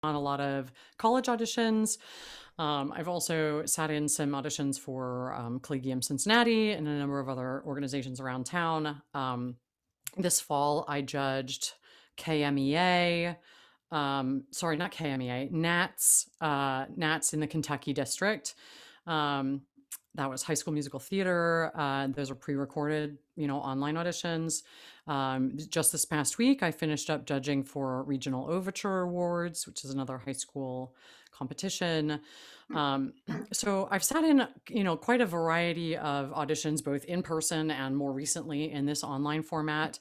on a lot of college auditions. I've also sat in some auditions for Collegium Cincinnati and a number of other organizations around town. This fall, I judged KMEA. Sorry, not KMEA, Nats in the Kentucky district. Um, that was High School Musical Theater. Those are pre-recorded, online auditions. Just this past week, I finished up judging for Regional Overture Awards, which is another high school competition. Um, so I've sat in, quite a variety of auditions, both in person and more recently in this online format.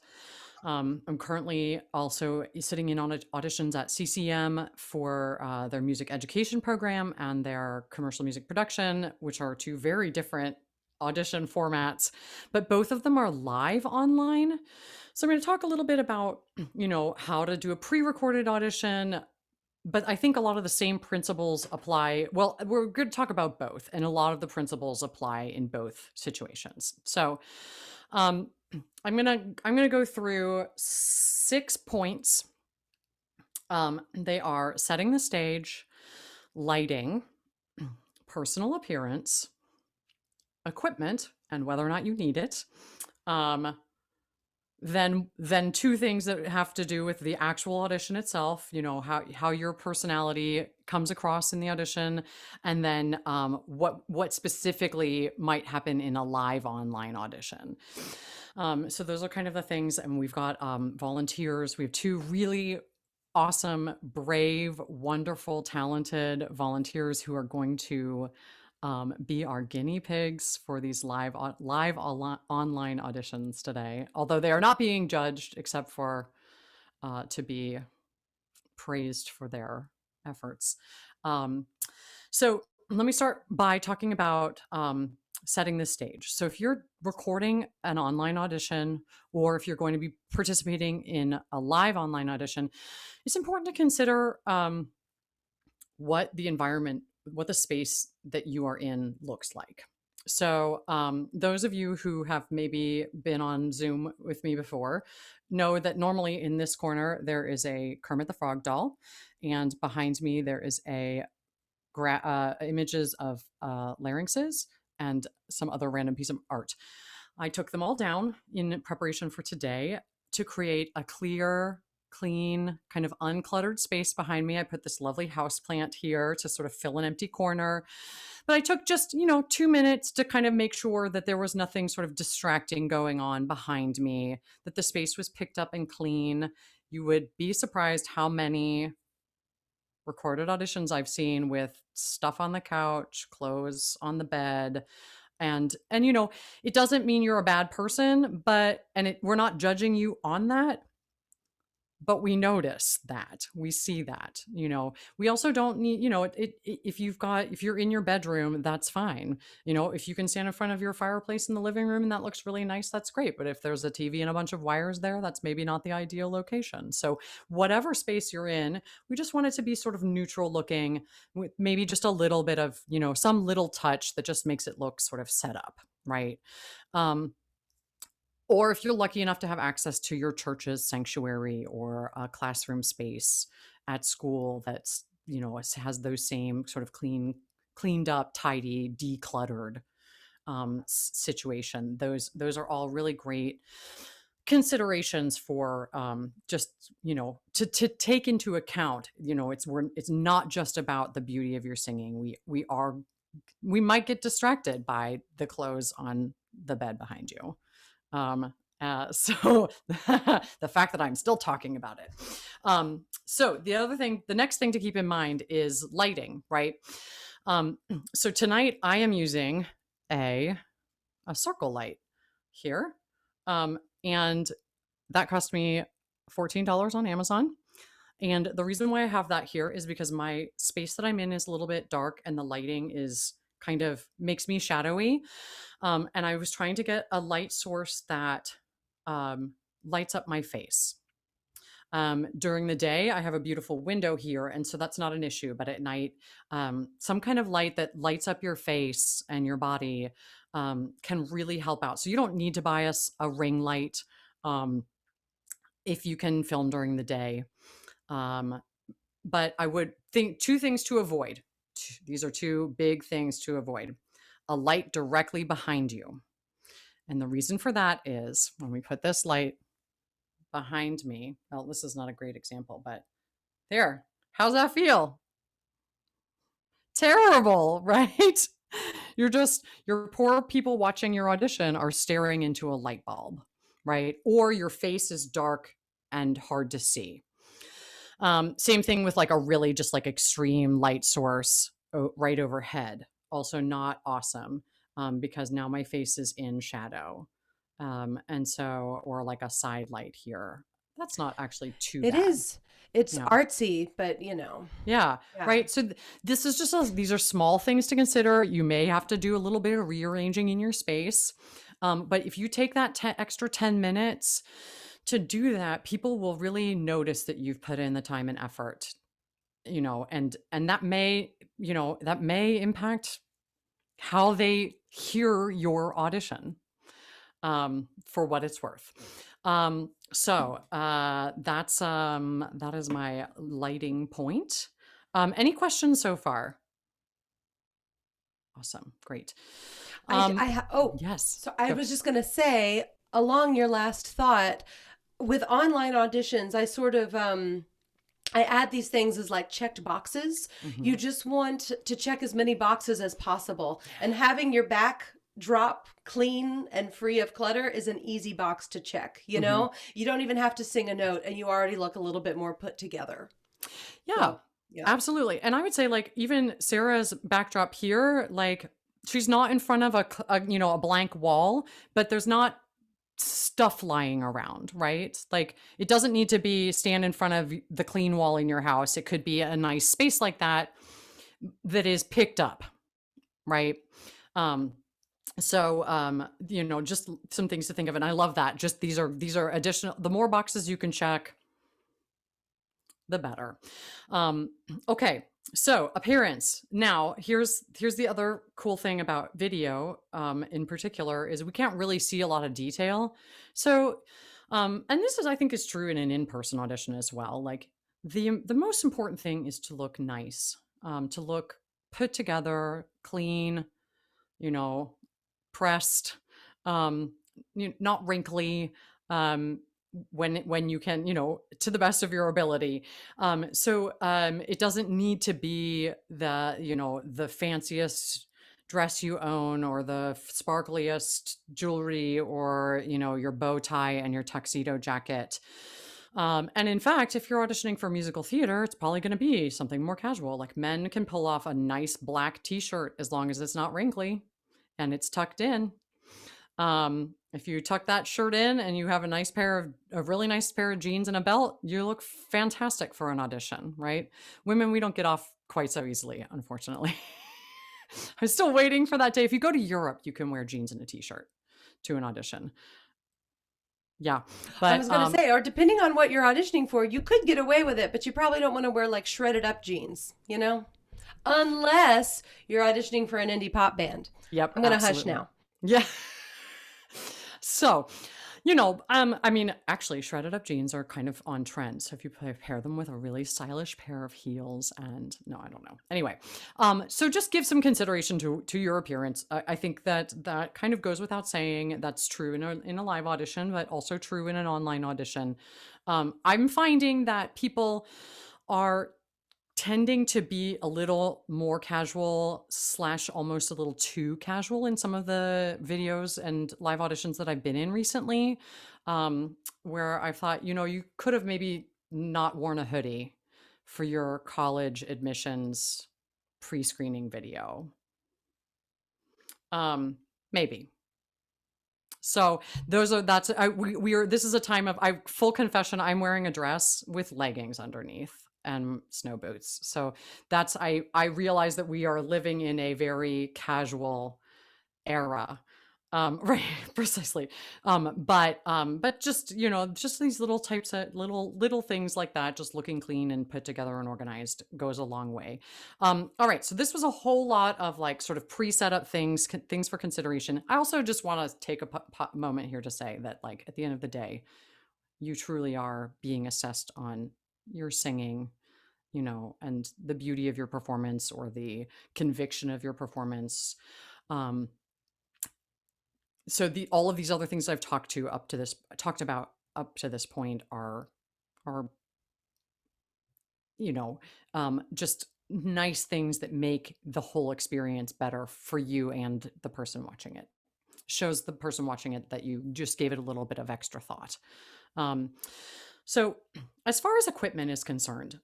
I'm currently also sitting in on auditions at CCM for their music education program and their commercial music production, which are two very different audition formats, but both of them are live online. So I'm going to talk a little bit about, how to do a pre-recorded audition, but I think a lot of the same principles apply. Well, we're going to talk about both, and a lot of the principles apply in both situations. So, um, I'm gonna go through 6 points. They are setting the stage, lighting, personal appearance, equipment, and whether or not you need it. Um, then two things that have to do with the actual audition itself, how your personality comes across in the audition, and then what specifically might happen in a live online audition. So those are kind of the things, and we've got volunteers. We have two really awesome, brave, wonderful, talented volunteers who are going to be our guinea pigs for these online auditions today. Although they are not being judged, except for to be praised for their efforts. Um, so let me start by talking about setting the stage. So if you're recording an online audition, or if you're going to be participating in a live online audition, it's important to consider what the environment, what the space that you are in looks like. So, those of you who have maybe been on Zoom with me before know that normally in this corner there is a Kermit the Frog doll, and behind me there is a images of larynxes and some other random piece of art. I took them all down in preparation for today to create a clear, clean, kind of uncluttered space behind me. I put this lovely house plant here to sort of fill an empty corner. But I took just, 2 minutes to kind of make sure that there was nothing sort of distracting going on behind me, that the space was picked up and clean. You would be surprised how many recorded auditions I've seen with stuff on the couch, clothes on the bed, and it doesn't mean you're a bad person, but we're not judging you on that, but we notice that, we see that. We also don't need, if you're in your bedroom, that's fine. If you can stand in front of your fireplace in the living room and that looks really nice, that's great. But if there's a TV and a bunch of wires there, that's maybe not the ideal location. So whatever space you're in, we just want it to be sort of neutral looking, with maybe just a little bit of, some little touch that just makes it look sort of set up, right? Or if you're lucky enough to have access to your church's sanctuary or a classroom space at school that's, has those same sort of cleaned up, tidy, decluttered situation. Those are all really great considerations for just to take into account. It's not just about the beauty of your singing. We might get distracted by the clothes on the bed behind you. So the fact that I'm still talking about it. So the next thing to keep in mind is lighting, right? So tonight I am using a circle light here. And that cost me $14 on Amazon. And the reason why I have that here is because my space that I'm in is a little bit dark and the lighting is kind of makes me shadowy. And I was trying to get a light source that lights up my face. During the day, I have a beautiful window here, and so that's not an issue. But at night, some kind of light that lights up your face and your body can really help out. So you don't need to buy us a ring light if you can film during the day. But I would think two things to avoid. These are two big things to avoid. A light directly behind you. And the reason for that is when we put this light behind me, well, this is not a great example, but there. How's that feel? Terrible, right? Your poor people watching your audition are staring into a light bulb, right? Or your face is dark and hard to see. Same thing with like a really just like extreme light source right overhead. Also not awesome, because now my face is in shadow. And so, or like a side light here. That's not actually too It bad. is. It's Yeah. artsy, but Yeah, yeah. right. So this is just these are small things to consider. You may have to do a little bit of rearranging in your space. But if you take that extra 10 minutes to do that, people will really notice that you've put in the time and effort, and that may, that may impact how they hear your audition, for what it's worth. That is my lighting point. Any questions so far? Awesome. Great. Um, Oh, yes. so I Go. was just going to say, along your last thought, with online auditions, I sort of I add these things as like checked boxes. Mhm. You just want to check as many boxes as possible, and having your backdrop clean and free of clutter is an easy box to check. Mhm. You don't even have to sing a note, and you already look a little bit more put together. Yeah, So yeah. absolutely. And I would say like even Sarah's backdrop here, like she's not in front of a blank wall, but there's not stuff lying around, right? Like it doesn't need to be stand in front of the clean wall in your house. It could be a nice space like that that is picked up, right? Um just some things to think of, and I love that. Just these are additional, the more boxes you can check, the better. Um, okay, so appearance. Now, here's the other cool thing about video, in particular, is we can't really see a lot of detail. So, and this is, I think, is true in an in-person audition as well. Like the most important thing is to look nice, to look put together, clean, you know, pressed, um, not wrinkly, um, when you can, to the best of your ability. It doesn't need to be the fanciest dress you own, or the sparkliest jewelry, or your bow tie and your tuxedo jacket. And in fact, if you're auditioning for musical theater, it's probably going to be something more casual. Like men can pull off a nice black t-shirt as long as it's not wrinkly and it's tucked in. If you tuck that shirt in and you have a really nice pair of jeans and a belt, you look fantastic for an audition, right? Women, we don't get off quite so easily, unfortunately. I'm still waiting for that day. If you go to Europe, you can wear jeans and a t-shirt to an audition. Yeah, I but was going to say, or depending on what you're auditioning for, you could get away with it, but you probably don't want to wear like shredded up jeans. Unless you're auditioning for an indie pop band. yep, I'm going to hush absolutely. now. Yeah. So, I mean, actually, shredded up jeans are kind of on trend. So if you pair them with a really stylish pair of heels, and no, I don't know. Anyway, so just give some consideration to your appearance. I think that kind of goes without saying. That's true in a live audition, but also true in an online audition. I'm finding that people are tending to be a little more casual slash almost a little too casual in some of the videos and live auditions that I've been in recently, where I thought, you could have maybe not worn a hoodie for your college admissions pre-screening video. Maybe. So we are, this is a time of, full confession, I'm wearing a dress with leggings underneath and snow boots. So I realize that we are living in a very casual era. Right, precisely. But just, just these little types of little things like that, just looking clean and put together and organized goes a long way. All right, so this was a whole lot of like sort of pre-set up things for consideration. I also just want to take a moment here to say that, like, at the end of the day, you truly are being assessed on your singing and the beauty of your performance or the conviction of your performance. Um, so all of these other things I've talked about up to this point are just nice things that make the whole experience better for you and the person watching it. Shows the person watching it that you just gave it a little bit of extra thought. Um, so, as far as equipment is concerned,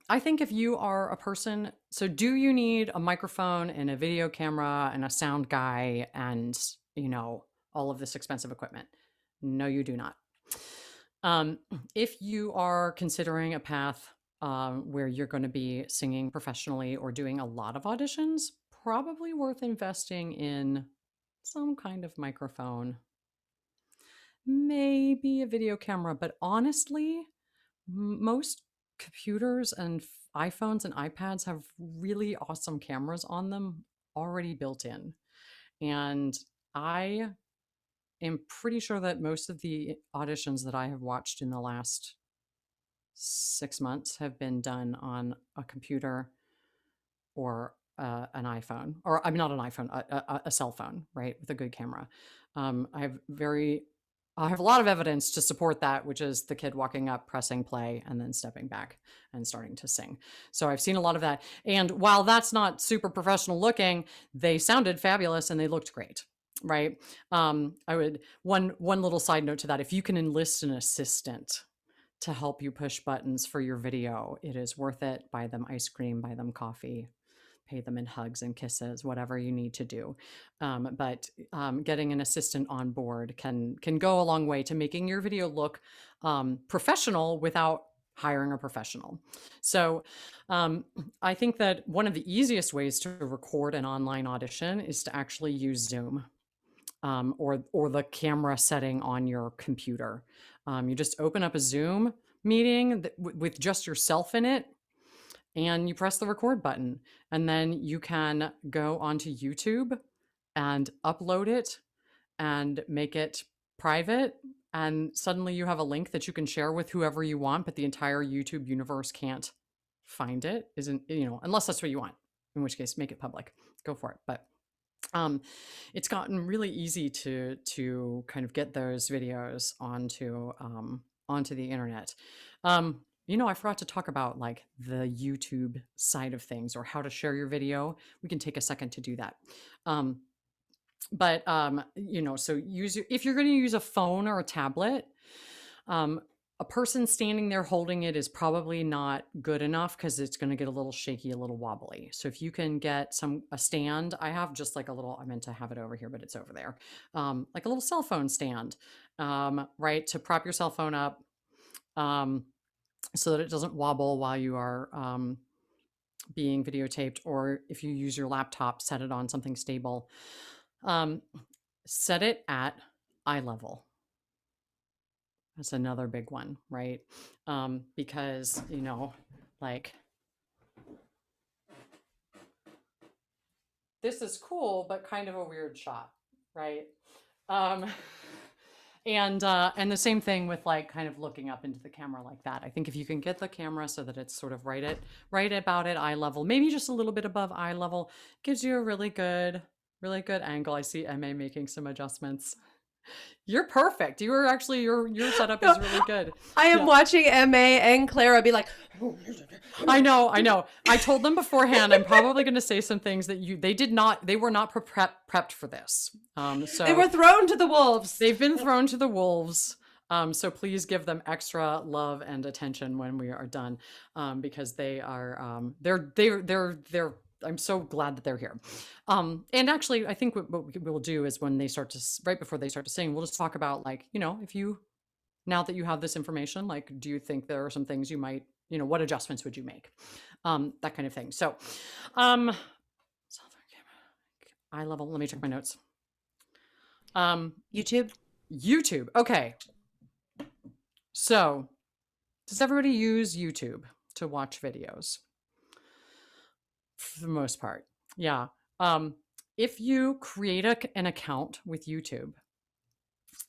I think if you are a person, so do you need a microphone and a video camera and a sound guy and, all of this expensive equipment? No, you do not. Um, if you are considering a path where you're going to be singing professionally or doing a lot of auditions, probably worth investing in some kind of microphone, maybe a video camera, but honestly, most computers and iPhones and iPads have really awesome cameras on them already built in. And I am pretty sure that most of the auditions that I have watched in the last 6 months have been done on a computer or an iPhone, or I'm not an iPhone, a cell phone, right, with a good camera. Um, I have very, I have a lot of evidence to support that, which is the kid walking up, pressing play, and then stepping back and starting to sing. So I've seen a lot of that, and while that's not super professional looking, they sounded fabulous and they looked great. Right. I would one little side note to that: if you can enlist an assistant to help you push buttons for your video, it is worth it. Buy them ice cream, buy them coffee, pay them in hugs and kisses, whatever you need to do. But getting an assistant on board can go a long way to making your video look professional without hiring a professional. So I think that one of the easiest ways to record an online audition is to actually use Zoom. Or the camera setting on your computer. You just open up a Zoom meeting with just yourself in it, and you press the record button, and then you can go onto YouTube and upload it and make it private. And suddenly you have a link that you can share with whoever you want, but the entire YouTube universe can't find it, isn't, unless that's what you want, in which case make it public, go for it. But it's gotten really easy to kind of get those videos onto the internet. I forgot to talk about like the YouTube side of things or how to share your video. We can take a second to do that. So if you're going to use a phone or a tablet, a person standing there holding it is probably not good enough because it's going to get a little shaky, a little wobbly. So if you can get a stand, I have just like I meant to have it over here, but it's over there. Like a little cell phone stand, right, to prop your cell phone up so that it doesn't wobble while you are being videotaped. Or if you use your laptop, set it on something stable. Set it at eye level. That's another big one, right? Because, like, this is cool, but kind of a weird shot, right? And the same thing with like kind of looking up into the camera like that. I think if you can get the camera so that it's sort of right about at eye level, maybe just a little bit above eye level, gives you a really good angle. I see MA making some adjustments. You're perfect. You were actually your setup is really good. I am watching MA and Clara be like, I know. I told them beforehand I'm probably going to say some things that they were not prepped for this. So they were thrown to the wolves. They've been thrown to the wolves. So please give them extra love and attention when we are done, because they are they're I'm so glad that they're here. And actually, I think what we'll do is when they right before they start to sing, we'll just talk about like, now that you have this information, like, do you think there are some things you might, what adjustments would you make? That kind of thing. So, eye level, let me check my notes. YouTube. Okay. So does everybody use YouTube to watch videos? For the most part. Yeah. If you create an account with YouTube,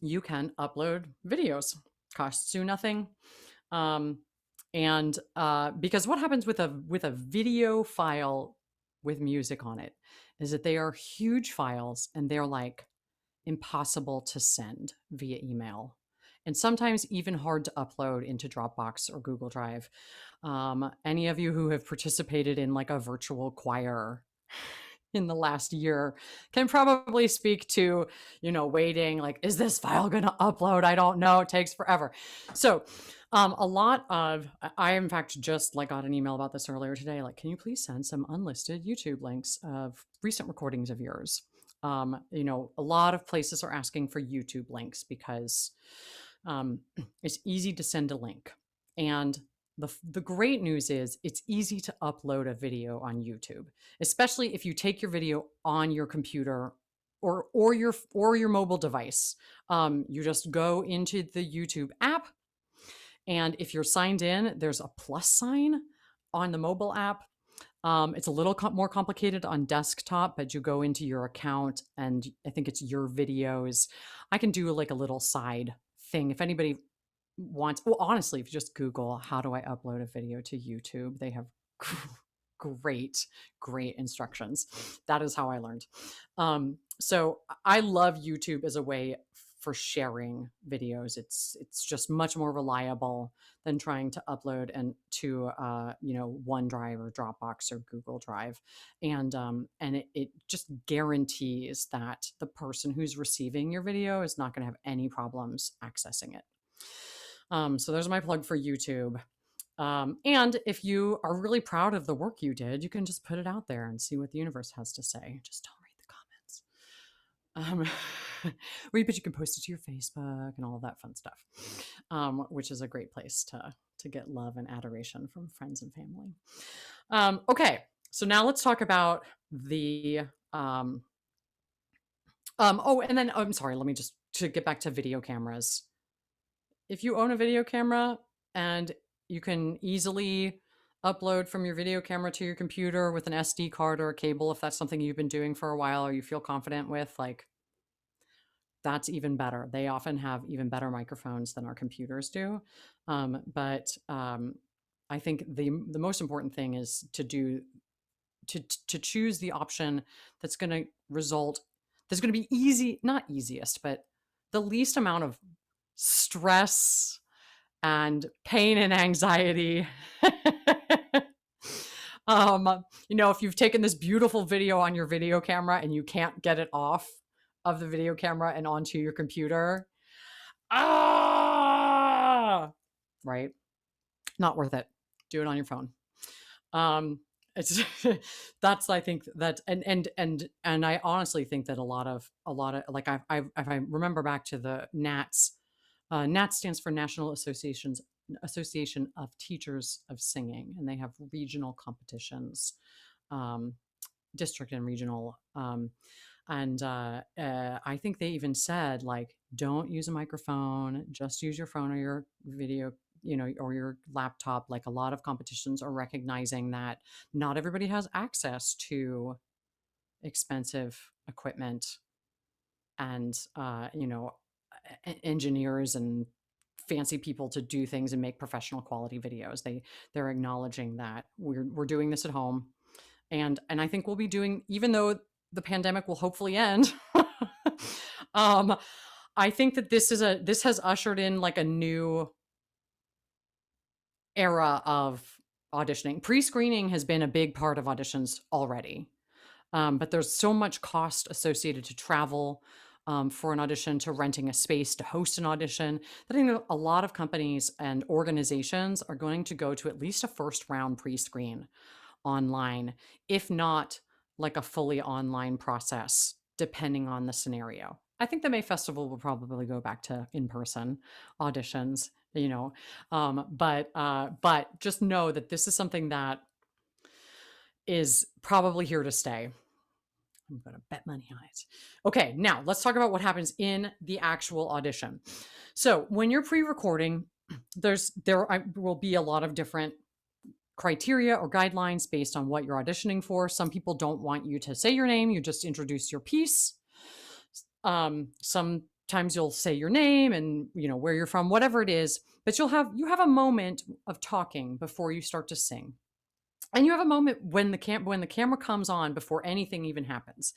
you can upload videos. Costs you nothing. And because what happens with a video file with music on it is that they are huge files and they're like impossible to send via email, and sometimes even hard to upload into Dropbox or Google Drive. Any of you who have participated in like a virtual choir in the last year can probably speak to, waiting, like, is this file going to upload? I don't know. It takes forever. So, a lot of, I in fact just like got an email about this earlier today. Like, can you please send some unlisted YouTube links of recent recordings of yours? A lot of places are asking for YouTube links because it's easy to send a link. And the great news is it's easy to upload a video on YouTube, especially if you take your video on your computer or your mobile device. You just go into the YouTube app, and if you're signed in, there's a plus sign on the mobile app. It's a little more complicated on desktop, but you go into your account and I think it's your videos. I can do like a little side thing. If anybody wants, well, honestly, if you just Google, how do I upload a video to YouTube? They have great, great instructions. That is how I learned. So I love YouTube as a way for sharing videos. It's just much more reliable than trying to upload and to OneDrive or Dropbox or Google Drive, and it just guarantees that the person who's receiving your video is not going to have any problems accessing it. So there's my plug for YouTube. And if you are really proud of the work you did, you can just put it out there and see what the universe has to say. Just don't read the comments. But you can post it to your Facebook and all of that fun stuff, which is a great place to get love and adoration from friends and family. Okay, so now let's talk about the and then I'm sorry, let me just to get back to video cameras. If you own a video camera and you can easily upload from your video camera to your computer with an SD card or a cable, if that's something you've been doing for a while or you feel confident with, like, that's even better. They often have even better microphones than our computers do. But I think the most important thing is to choose the option that's going to be easy, not easiest, but the least amount of stress and pain and anxiety. If you've taken this beautiful video on your video camera and you can't get it off of the video camera and onto your computer, right? Not worth it. Do it on your phone. It's that's, I think that, and I honestly think that a lot of like if I remember back to the NATS. NATS stands for National Association of Teachers of Singing, and they have regional competitions, district and regional. And I think they even said, like, don't use a microphone, just use your phone or your video, or your laptop. Like, a lot of competitions are recognizing that not everybody has access to expensive equipment and, engineers and fancy people to do things and make professional quality videos. They're acknowledging that we're doing this at home, and I think we'll be doing, even though the pandemic will hopefully end. I think that this has ushered in like a new era of auditioning. Pre-screening has been a big part of auditions already, but there's so much cost associated to travel, for an audition, to renting a space to host an audition, that I think a lot of companies and organizations are going to go to at least a first round pre-screen online, if not like a fully online process, depending on the scenario. I think the May Festival will probably go back to in-person auditions, but just know that this is something that is probably here to stay. I'm going to bet money on it. Okay, now let's talk about what happens in the actual audition. So when you're pre-recording, there will be a lot of different criteria or guidelines based on what you're auditioning for. Some people don't want you to say your name, you just introduce your piece. Some times you'll say your name and, where you're from, whatever it is, but you have a moment of talking before you start to sing. And you have a moment when the camera comes on before anything even happens.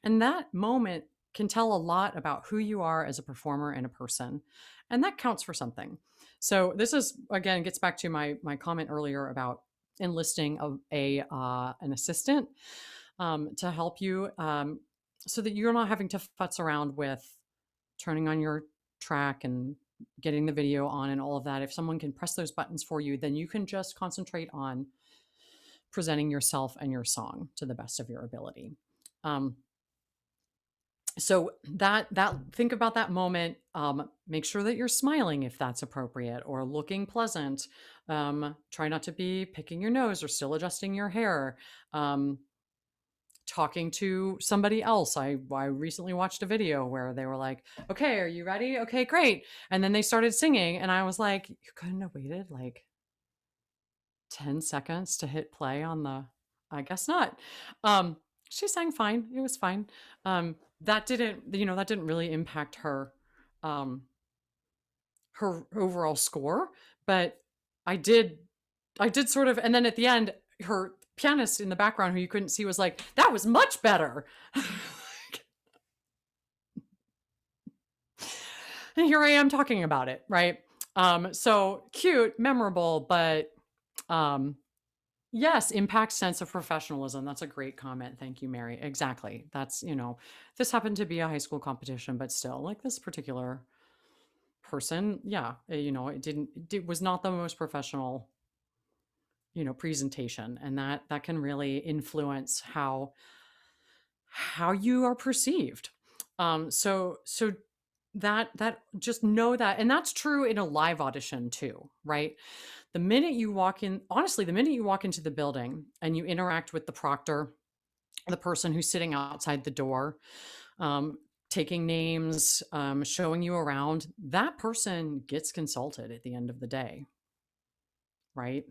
And that moment can tell a lot about who you are as a performer and a person. And that counts for something. So this is, again, gets back to my comment earlier about enlisting an assistant to help you, so that you're not having to futz around with turning on your track and getting the video on and all of that. If someone can press those buttons for you, then you can just concentrate on presenting yourself and your song to the best of your ability. Um, so that think about that moment. Make sure that you're smiling if that's appropriate, or looking pleasant. Try not to be picking your nose or still adjusting your hair. Talking to somebody else. I recently watched a video where they were like, "Okay, are you ready? Okay, great." And then they started singing, and I was like, "You couldn't have waited like 10 seconds to hit play on the." I guess not. She sang fine. It was fine. That didn't really impact um, her overall score, but I did, I did sort of, and then at the end, her pianist in the background who you couldn't see was like, "That was much better." And here I am talking about it, right? So cute, memorable, but um, yes, impact sense of professionalism. That's a great comment. Thank you, Mary. Exactly. That's, this happened to be a high school competition, but still, like this particular person, yeah, it was not the most professional, presentation. And that can really influence how you are perceived. So that just know that, and that's true in a live audition too, right? The minute you walk in, honestly, the minute you walk into the building and you interact with the proctor, the person who's sitting outside the door, um, taking names, showing you around, that person gets consulted at the end of the day, right?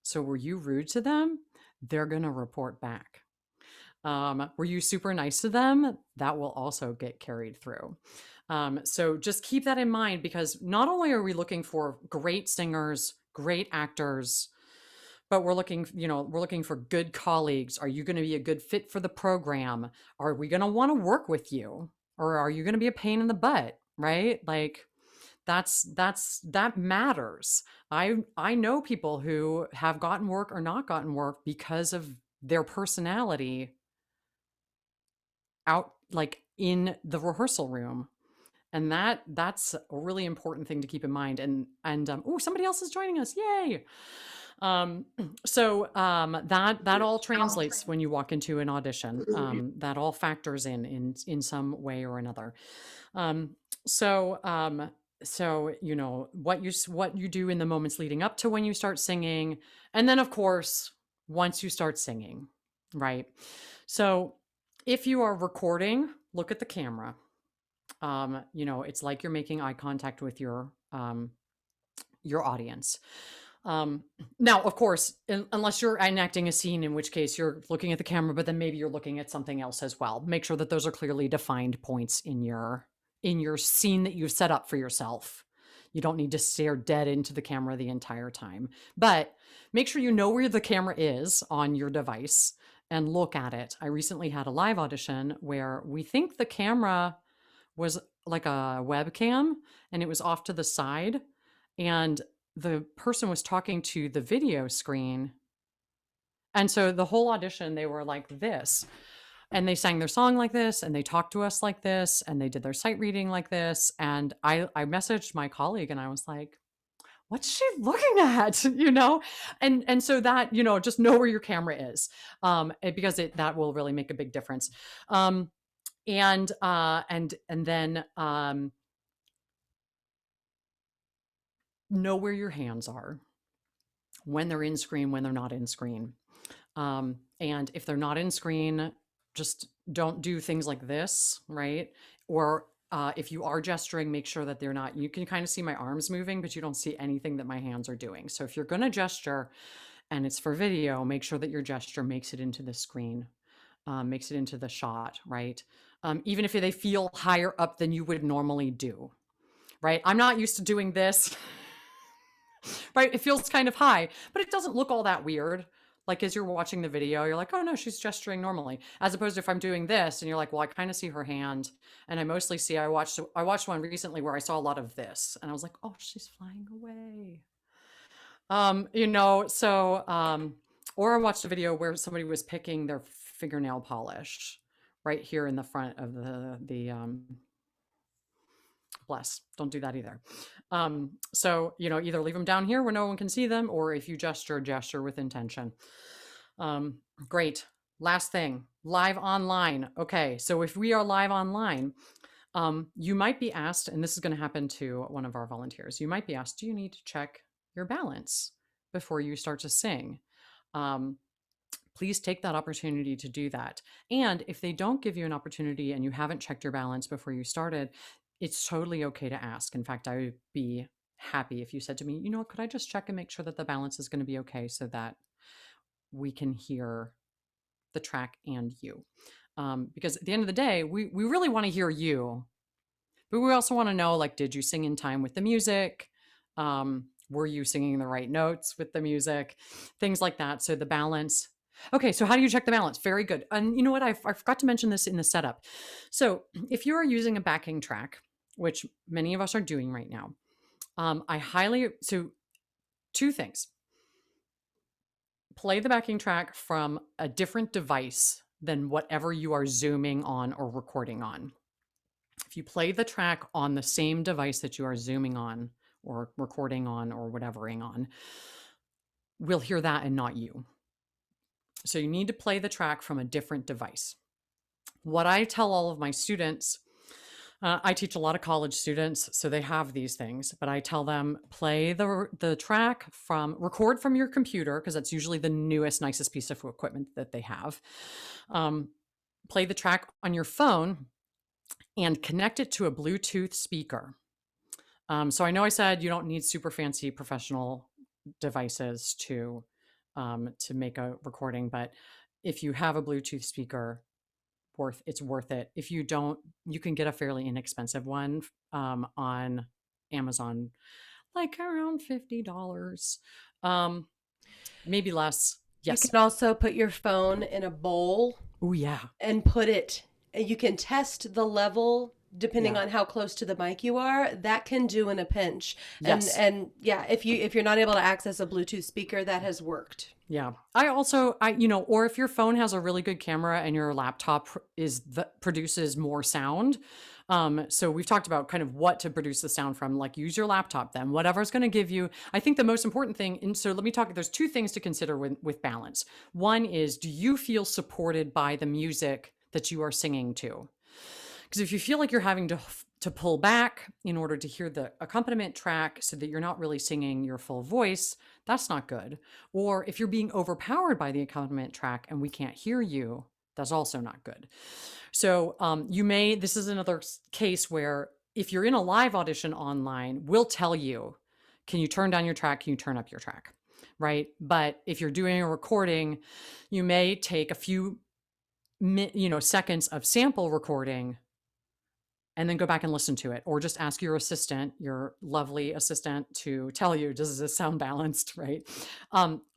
So were you rude to them? They're going to report back. Were you super nice to them? That will also get carried through. So just keep that in mind, because not only are we looking for great singers, great actors, but we're looking for good colleagues. Are you going to be a good fit for the program? Are we going to want to work with you? Or are you going to be a pain in the butt? Right? Like that matters. I know people who have gotten work or not gotten work because of their personality out, like in the rehearsal room. And that's a really important thing to keep in mind. And oh, somebody else is joining us. Yay. Um, that all translates when you walk into an audition. That all factors in some way or another. Um, so what you do in the moments leading up to when you start singing, and then of course once you start singing, right? So if you are recording, look at the camera. It's like you're making eye contact with your audience. Um, Now, of course, unless you're enacting a scene, in which case you're looking at the camera, but then maybe you're looking at something else as well. Make sure that those are clearly defined points in your scene that you've set up for yourself. You don't need to stare dead into the camera the entire time, but make sure you know where the camera is on your device and look at it. I recently had a live audition where we think the camera was like a webcam and it was off to the side, and the person was talking to the video screen. And so the whole audition, they were like this, and they sang their song like this, and they talked to us like this, and they did their sight reading like this. And I messaged my colleague and I was like, "What's she looking at?" And so that, just know where your camera is, because that will really make a big difference. And then know where your hands are when they're in screen, when they're not in screen. And if they're not in screen, just don't do things like this, right? Or if you are gesturing, make sure that they're not, you can kind of see my arms moving, but you don't see anything that my hands are doing. So if you're going to gesture and it's for video, make sure that your gesture makes it into the screen. makes it into the shot, right? Even if they feel higher up than you would normally do, right? I'm not used to doing this, right? It feels kind of high, but it doesn't look all that weird. Like as you're watching the video, you're like, oh no, she's gesturing normally. As opposed to if I'm doing this and you're like, well, I kind of see her hand. And I mostly see, I watched one recently where I saw a lot of this and I was like, oh, she's flying away. Or I watched a video where somebody was picking their fingernail polish right here in the front of the bless. Don't do that either. Either leave them down here where no one can see them, or if you gesture with intention. Great. Last thing, live online. Okay, so if we are live online, you might be asked, and this is going to happen to one of our volunteers, you might be asked, do you need to check your balance before you start to sing? Please take that opportunity to do that. And if they don't give you an opportunity and you haven't checked your balance before you started, it's totally okay to ask. In fact, I would be happy if you said to me, you know what, could I just check and make sure that the balance is going to be okay so that we can hear the track and you. Because at the end of the day, we really want to hear you, but we also want to know, like, did you sing in time with the music? Were you singing the right notes with the music? Things like that. So the balance. Okay, so how do you check the balance? Very good. And you know what? I forgot to mention this in the setup. So if you are using a backing track, which many of us are doing right now, so two things. Play the backing track from a different device than whatever you are zooming on or recording on. If you play the track on the same device that you are zooming on or recording on or whatevering on, we'll hear that and not you. So you need to play the track from a different device. What I tell all of my students, I teach a lot of college students, so they have these things, but I tell them play the track record from your computer, because that's usually the newest, nicest piece of equipment that they have. Play the track on your phone and connect it to a Bluetooth speaker. So I know I said you don't need super fancy professional devices to make a recording, but if you have a Bluetooth speaker, it's worth it. If you don't, you can get a fairly inexpensive one on Amazon, like around $50, maybe less. Yes. You can also put your phone in a bowl. Oh yeah. And put it. You can test the level depending on how close to the mic you are. That can do in a pinch. Yes. And yeah, if you're not able to access a Bluetooth speaker, that has worked. Yeah. Or if your phone has a really good camera and your laptop produces more sound. So we've talked about kind of what to produce the sound from, like use your laptop then, whatever's going to give you, I think the most important thing. And so let me talk, there's two things to consider with balance. One is, do you feel supported by the music that you are singing to? Because if you feel like you're having to pull back in order to hear the accompaniment track so that you're not really singing your full voice, that's not good. Or if you're being overpowered by the accompaniment track and we can't hear you, that's also not good. So this is another case where if you're in a live audition online, we'll tell you, can you turn down your track? Can you turn up your track? Right? But if you're doing a recording, you may take a few seconds of sample recording and then go back and listen to it, or just ask your assistant, your lovely assistant, to tell you, does this sound balanced, right?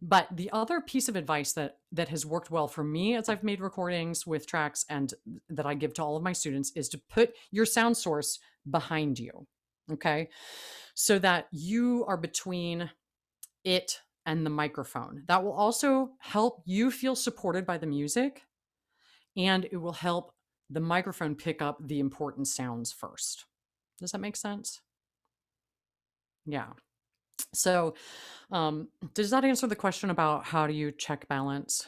But the other piece of advice that has worked well for me as I've made recordings with tracks and that I give to all of my students is to put your sound source behind you, okay? So that you are between it and the microphone. That will also help you feel supported by the music, and it will help the microphone pick up the important sounds first. Does that make sense? Yeah. So does that answer the question about how do you check balance?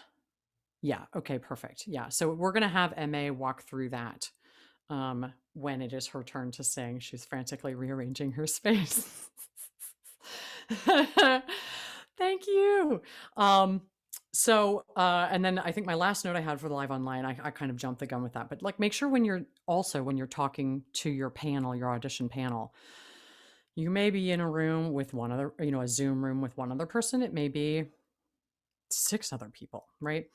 Yeah. Okay, perfect. Yeah. So we're going to have MA walk through that when it is her turn to sing. She's frantically rearranging her space. Thank you. And then I think my last note I had for the live online, I kind of jumped the gun with that, but like make sure when you're talking to your panel, your audition panel, you may be in a room with one other, a Zoom room with one other person. It may be 6 other people, right?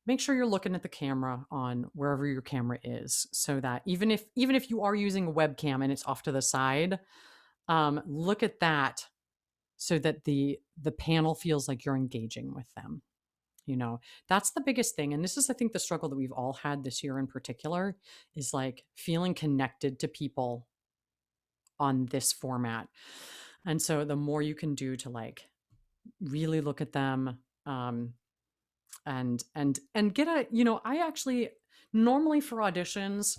make sure you're looking at the camera on wherever your camera is, so that even if you are using a webcam and it's off to the side, look at that so that the panel feels like you're engaging with them. That's the biggest thing. And this is, I think, the struggle that we've all had this year in particular, is like feeling connected to people on this format. And so the more you can do to like really look at them, and get a, I actually normally for auditions,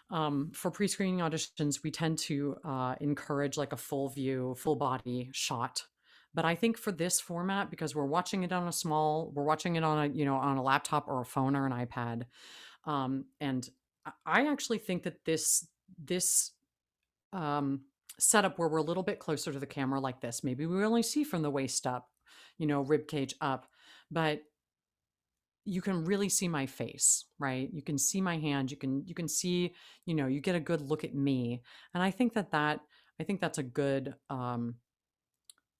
for pre-screening auditions, we tend to encourage like a full view, full body shot. But I think for this format, because we're watching it on a laptop or a phone or an iPad, and I actually think that this setup where we're a little bit closer to the camera like this, maybe we only see from the waist up, rib cage up, but you can really see my face, right? You can see my hand. You can see, you get a good look at me, and I think that's a good.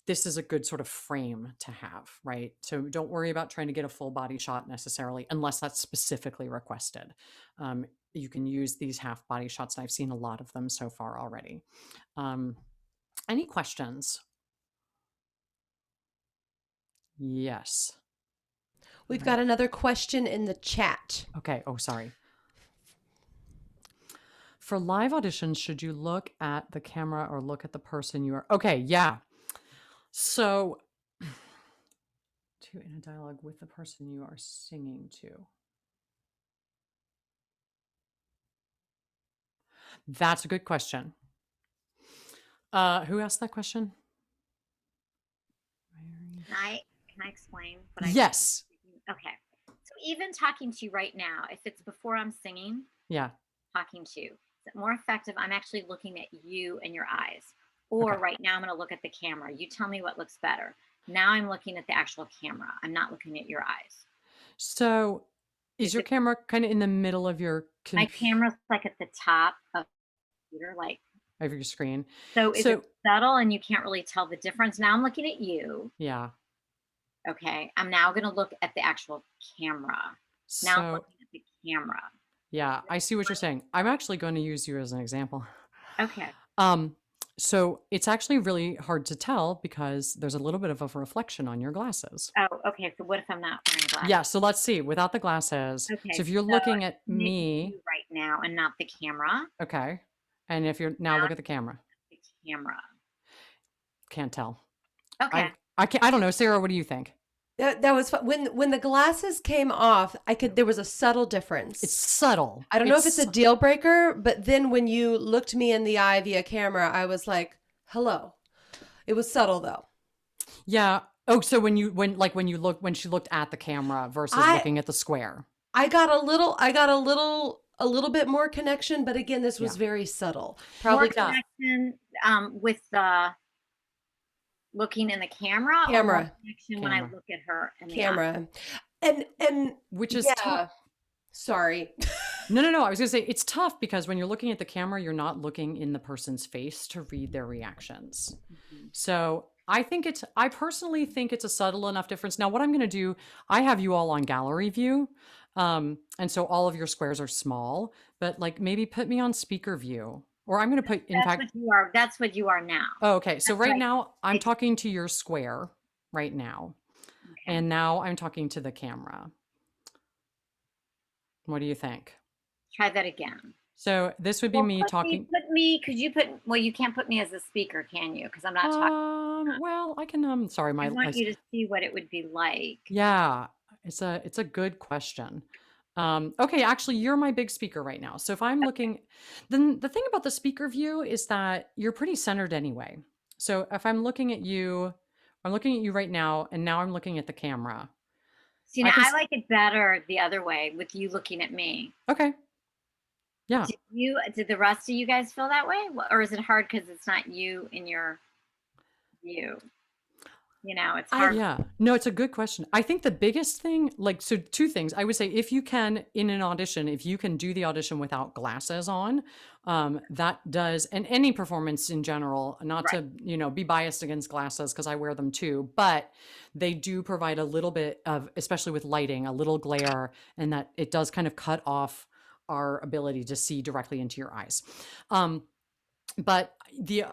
This is a good sort of frame to have, right? So don't worry about trying to get a full body shot necessarily, unless that's specifically requested. You can use these half body shots, and I've seen a lot of them so far already. Any questions? Yes. We've got another question in the chat. Okay. Oh, sorry. For live auditions, should you look at the camera or look at the person you are? Okay, yeah. So, in a dialogue with the person you are singing to. That's a good question. Who asked that question? Can I explain what I Yes. Okay. So even talking to you right now, if it's before I'm singing, Yeah. talking to you, is it more effective? I'm actually looking at you and your eyes. Or Okay. right now I'm going to look at the camera. You tell me what looks better. Now I'm looking at the actual camera. I'm not looking at your eyes. So, is your camera kind of in the middle of your My camera's like at the top of the computer, like of your screen? so is it subtle and you can't really tell the difference? Now I'm looking at you. Yeah. Okay. I'm now going to look at the actual camera. Now I'm looking at the camera. Yeah, I see what you're saying. I'm actually going to use you as an example. Okay. So it's actually really hard to tell because there's a little bit of a reflection on your glasses. Oh, okay. So what if I'm not wearing glasses? Yeah, so let's see, without the glasses. Okay. So if you're looking at I'm looking me at you right now and not the camera. okay. And if you're now look at the camera. The camera. Can't tell. Okay. I don't know. Sarah, what do you think? That was fun. When the glasses came off, there was a subtle difference. It's subtle. I don't know if it's a deal breaker, but then when you looked me in the eye via camera, I was like, "Hello." It was subtle though. Yeah. Oh, so when she looked at the camera versus looking at the square. I got a little bit more connection, but again, this was very subtle. Probably more connection with the looking in the camera. Or more connection when I look at her in the camera. eye? And which is tough. Sorry. No. I was gonna say it's tough because when you're looking at the camera, you're not looking in the person's face to read their reactions. Mm-hmm. So I personally think it's a subtle enough difference. Now, what I'm gonna do, I have you all on gallery view. And so all of your squares are small, but like maybe put me on speaker view. Or I'm going to put, in fact, that's what you are now. Oh, okay. So right now I'm talking to your square right now. Okay. And now I'm talking to the camera. What do you think? Try that again. So this would be me talking. You can't put me as a speaker, can you? Because I'm not talking. Well, I can, sorry. I want you to see what it would be like. Yeah, it's a good question. Okay, actually, you're my big speaker right now. So if I'm looking, then the thing about the speaker view is that you're pretty centered anyway. So if I'm looking at you right now, and now I'm looking at the camera. See, now I like it better the other way with you looking at me. Okay. Yeah. Did the rest of you guys feel that way? Or is it hard because it's not you in your view? It's hard. Yeah, no, it's a good question. I think the biggest thing, like, so two things. I would say if you can, in an audition, if you can do the audition without glasses on, that does, and any performance in general, not Right. to, be biased against glasses because I wear them too, but they do provide a little bit of, especially with lighting, a little glare, and that it does kind of cut off our ability to see directly into your eyes. But the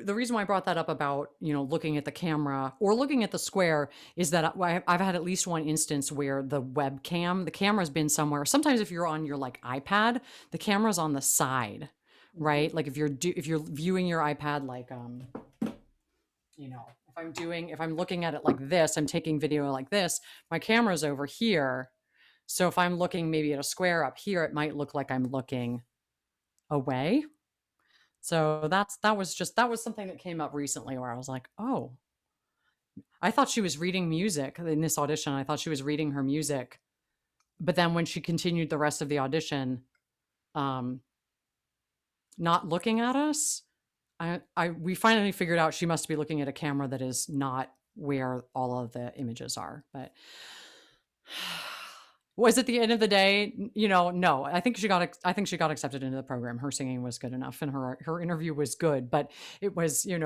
reason why I brought that up about looking at the camera or looking at the square is that I've had at least one instance where the camera's been somewhere. Sometimes if you're on your like iPad, the camera's on the side, right? Like if you're viewing your iPad, like if I'm looking at it like this, I'm taking video like this, my camera's over here. So if I'm looking maybe at a square up here, it might look like I'm looking away. So that was something that came up recently where I was like, oh, I thought she was reading music in this audition. I thought she was reading her music. But then when she continued the rest of the audition, not looking at us, we finally figured out she must be looking at a camera that is not where all of the images are. But was at the end of the day, no, I think she got accepted into the program. Her singing was good enough and her interview was good, but it was, it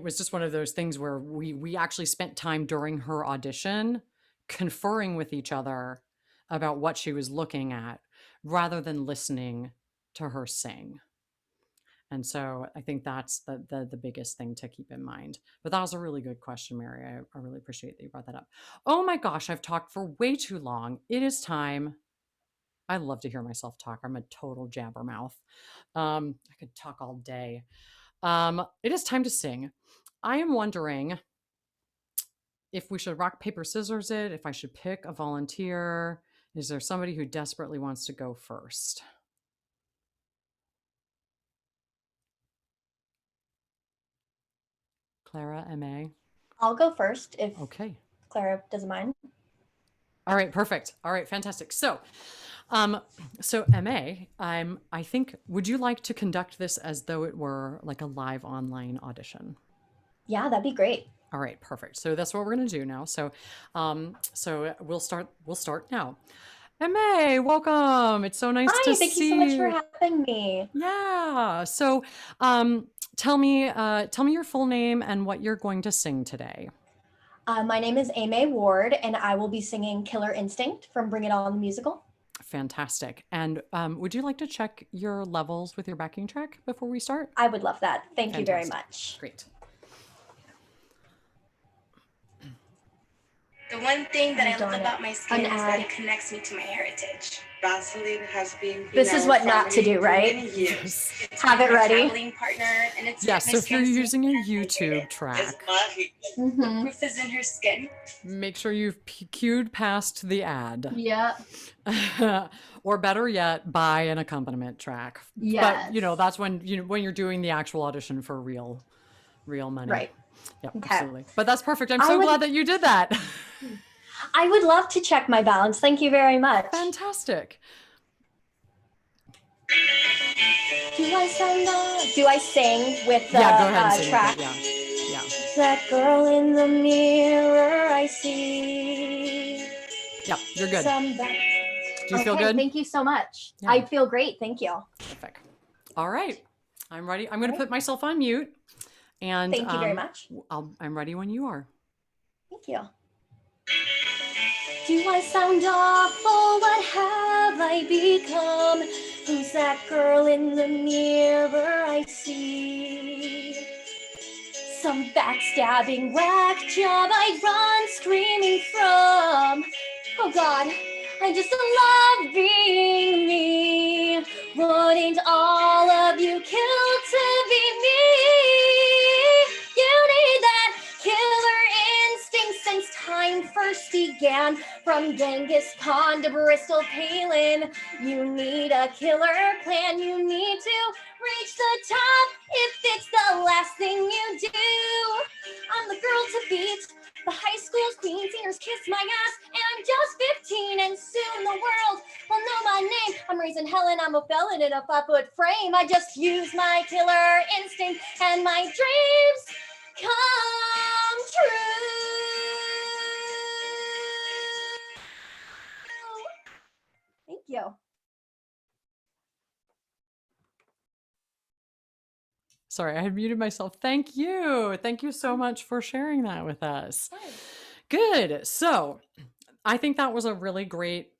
was just one of those things where we actually spent time during her audition conferring with each other about what she was looking at rather than listening to her sing. And so I think that's the biggest thing to keep in mind. But that was a really good question, Mary. I really appreciate that you brought that up. Oh my gosh, I've talked for way too long. It is time. I love to hear myself talk. I'm a total jabbermouth. I could talk all day. It is time to sing. I am wondering if we should rock, paper, scissors it, if I should pick a volunteer. Is there somebody who desperately wants to go first? Clara, MA? I'll go first if Okay. Clara doesn't mind. All right, perfect. All right, fantastic. So MA, I think, would you like to conduct this as though it were like a live online audition? Yeah, that'd be great. All right, perfect. So that's what we're going to do now. So we'll start now. MA, welcome. It's so nice to see you. Hi, thank you so much for having me. Yeah. So tell me your full name and what you're going to sing today. My name is Amy Ward, and I will be singing Killer Instinct from Bring It On the musical. Fantastic. And would you like to check your levels with your backing track before we start? I would love that. Thank you very Fantastic. much. Great. The one thing that I love about my skin is that it connects me to my heritage. Vaseline has been. This is what not to do, right? Yes. Have it ready. Traveling partner, and it's Yeah, so if you're using a YouTube track, Mm-hmm. proof is in her skin. make sure you've cued past the ad. Yeah. Or better yet, buy an accompaniment track. Yes. But that's when you're doing the actual audition for real money. Right. Yep, Okay. absolutely. But that's perfect. I'm so glad that you did that. I would love to check my balance. Thank you very much. Fantastic. Do I sing with the Go ahead and sing track? with it. Yeah. That girl in the mirror I see. Yep, you're good. Do you feel Okay, good? thank you so much. Yeah. I feel great. Thank you. Perfect. All right. I'm ready. I'm going to put myself on mute. And Thank you very much. I'm ready when you are. Thank you. Do I sound awful? What have I become? Who's that girl in the mirror I see? Some backstabbing whack job I run screaming from. Oh God, I just love being me. Wouldn't all of you kill to be me? You need that killer instinct since time first began. From Genghis Khan to Bristol Palin, you need a killer plan. You need to reach the top if it's the last thing you do. I'm the girl to beat. The high school's queen singers kiss my ass, and I'm just 15, and soon the world will know my name. I'm raising hell and I'm a felon in a 5-foot frame. I just use my killer instinct and my dreams come true. Thank you. Sorry, I had muted myself. Thank you. Thank you so much for sharing that with us. Good. So I think that was a really great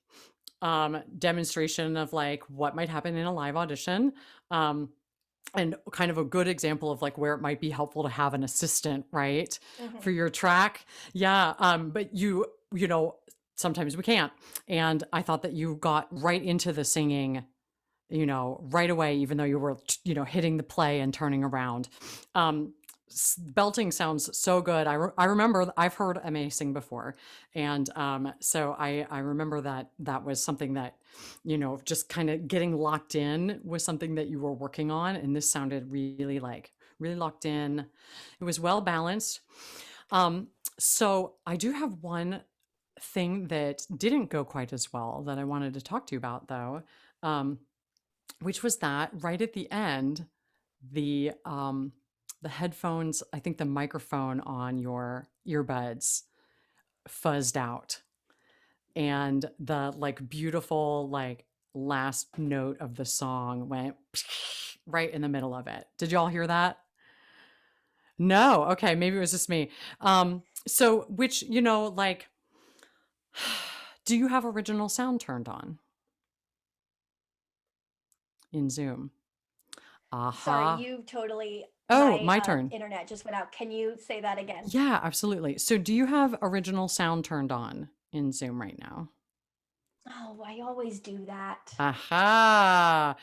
demonstration of like what might happen in a live audition. And kind of a good example of like where it might be helpful to have an assistant, right? For your track. Yeah. But you know, sometimes we can't. And I thought that you got right into the singing, you know, right away, even though you were, you know, hitting the play and turning around. Belting sounds so good. I remember I've heard MA sing before. And so I remember that was something that, you know, just kind of getting locked in was something that you were working on. And this sounded really locked in. It was well balanced. So I do have one thing that didn't go quite as well that I wanted to talk to you about though, which was that right at the end, the headphones, I think the microphone on your earbuds fuzzed out, and the like beautiful like last note of the song went right in the middle of it. Did y'all hear that? No. Okay, maybe it was just me. So which, you know, like, do you have original sound turned on in Zoom? Sorry, you totally. Oh, my turn. Internet just went out. Can you say that again? Yeah, absolutely. So do you have original sound turned on in Zoom right now? Oh, I always do that. Aha.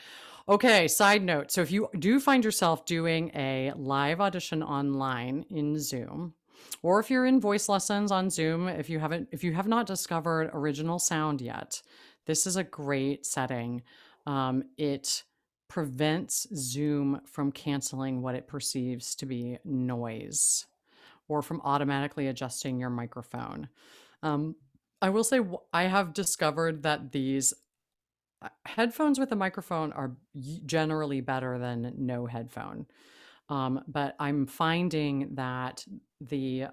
Okay, side note. So if you do find yourself doing a live audition online in Zoom, or if you're in voice lessons on Zoom, if you have not discovered original sound yet, this is a great setting. It prevents Zoom from canceling what it perceives to be noise or from automatically adjusting your microphone. I will say I have discovered that these headphones with a microphone are generally better than no headphone. But I'm finding that the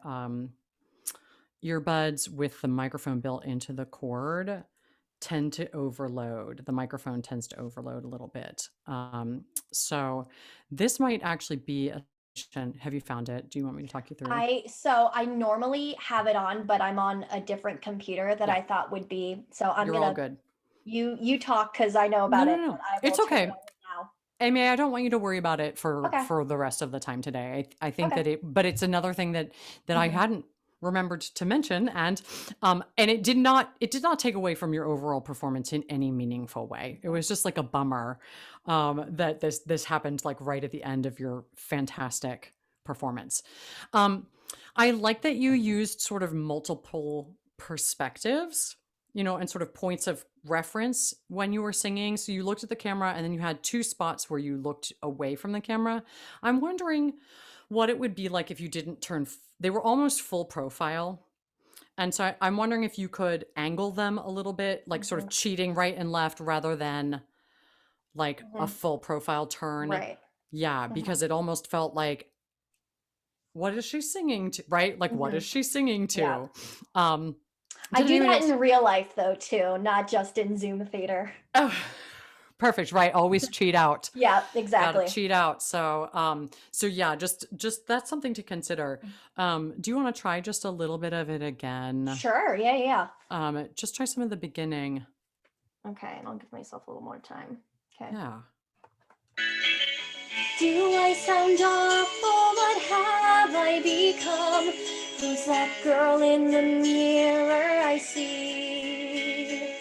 earbuds with the microphone built into the cord tend to overload. The microphone tends to overload a little bit. So this might actually be a solution. Have you found it? Do you want me to talk you through? I normally have it on, but I'm on a different computer that I thought would be. So I'm You're gonna. all good. You talk because I know about it. No. But I It's will turn okay. it on now. Amy, I don't want you to worry about it for Okay. the rest of the time today. I think Okay. that but it's another thing that I hadn't remembered to mention, and it did not take away from your overall performance in any meaningful way. It was just like a bummer that this happened like right at the end of your fantastic performance. I like that you used sort of multiple perspectives, you know, and sort of points of reference when you were singing. So you looked at the camera and then you had two spots where you looked away from the camera. I'm wondering what it would be like if you didn't turn, they were almost full profile. And so I'm wondering if you could angle them a little bit, like sort of cheating right and left rather than like a full profile turn. Right. Yeah, because it almost felt like, what is she singing to? Right? Like, what is she singing to? Yeah. I do that in real life though too, not just in Zoom theater. Oh, perfect. Right. Always cheat out. Yeah, exactly. Gotta cheat out. So, so yeah, just that's something to consider. Do you want to try just a little bit of it again? Sure. Yeah. Just try some of the beginning. Okay, and I'll give myself a little more time. Okay. Yeah. Do I sound awful? What have I become? Who's that girl in the mirror I see?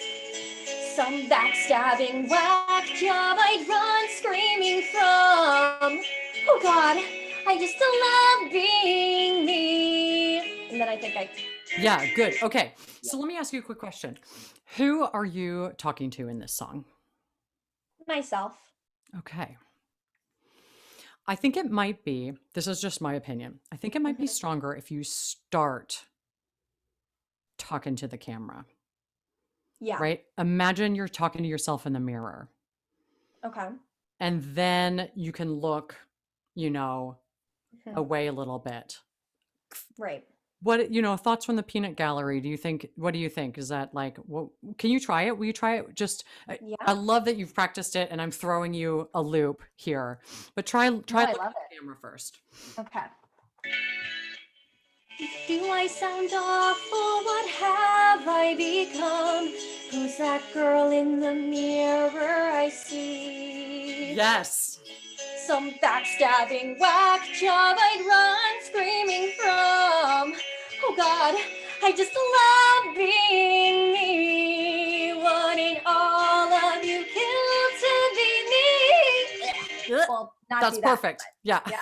Some backstabbing whack job I'd run screaming from. Oh God, I just love being me. And then I think Yeah, good. Okay. So let me ask you a quick question. Who are you talking to in this song? Myself. Okay. I think it might be, this is just my opinion. I think it might be stronger if you start talking to the camera. Yeah. Right? Imagine you're talking to yourself in the mirror. Okay. And then you can look, you know, away a little bit. Right. What, thoughts from the peanut gallery? What do you think? Is that like, what, can you try it? Will you try it? Just, I Yeah. love that you've practiced it and I'm throwing you a loop here, but try I looking love at it. the camera first. Okay. Do I sound awful? What have I become? Who's that girl in the mirror I see? Yes. Some backstabbing whack job I'd run screaming from. Oh God, I just love being me. Wanting all of you killed to be me. Well, not That's do that, perfect. but Yeah. yeah.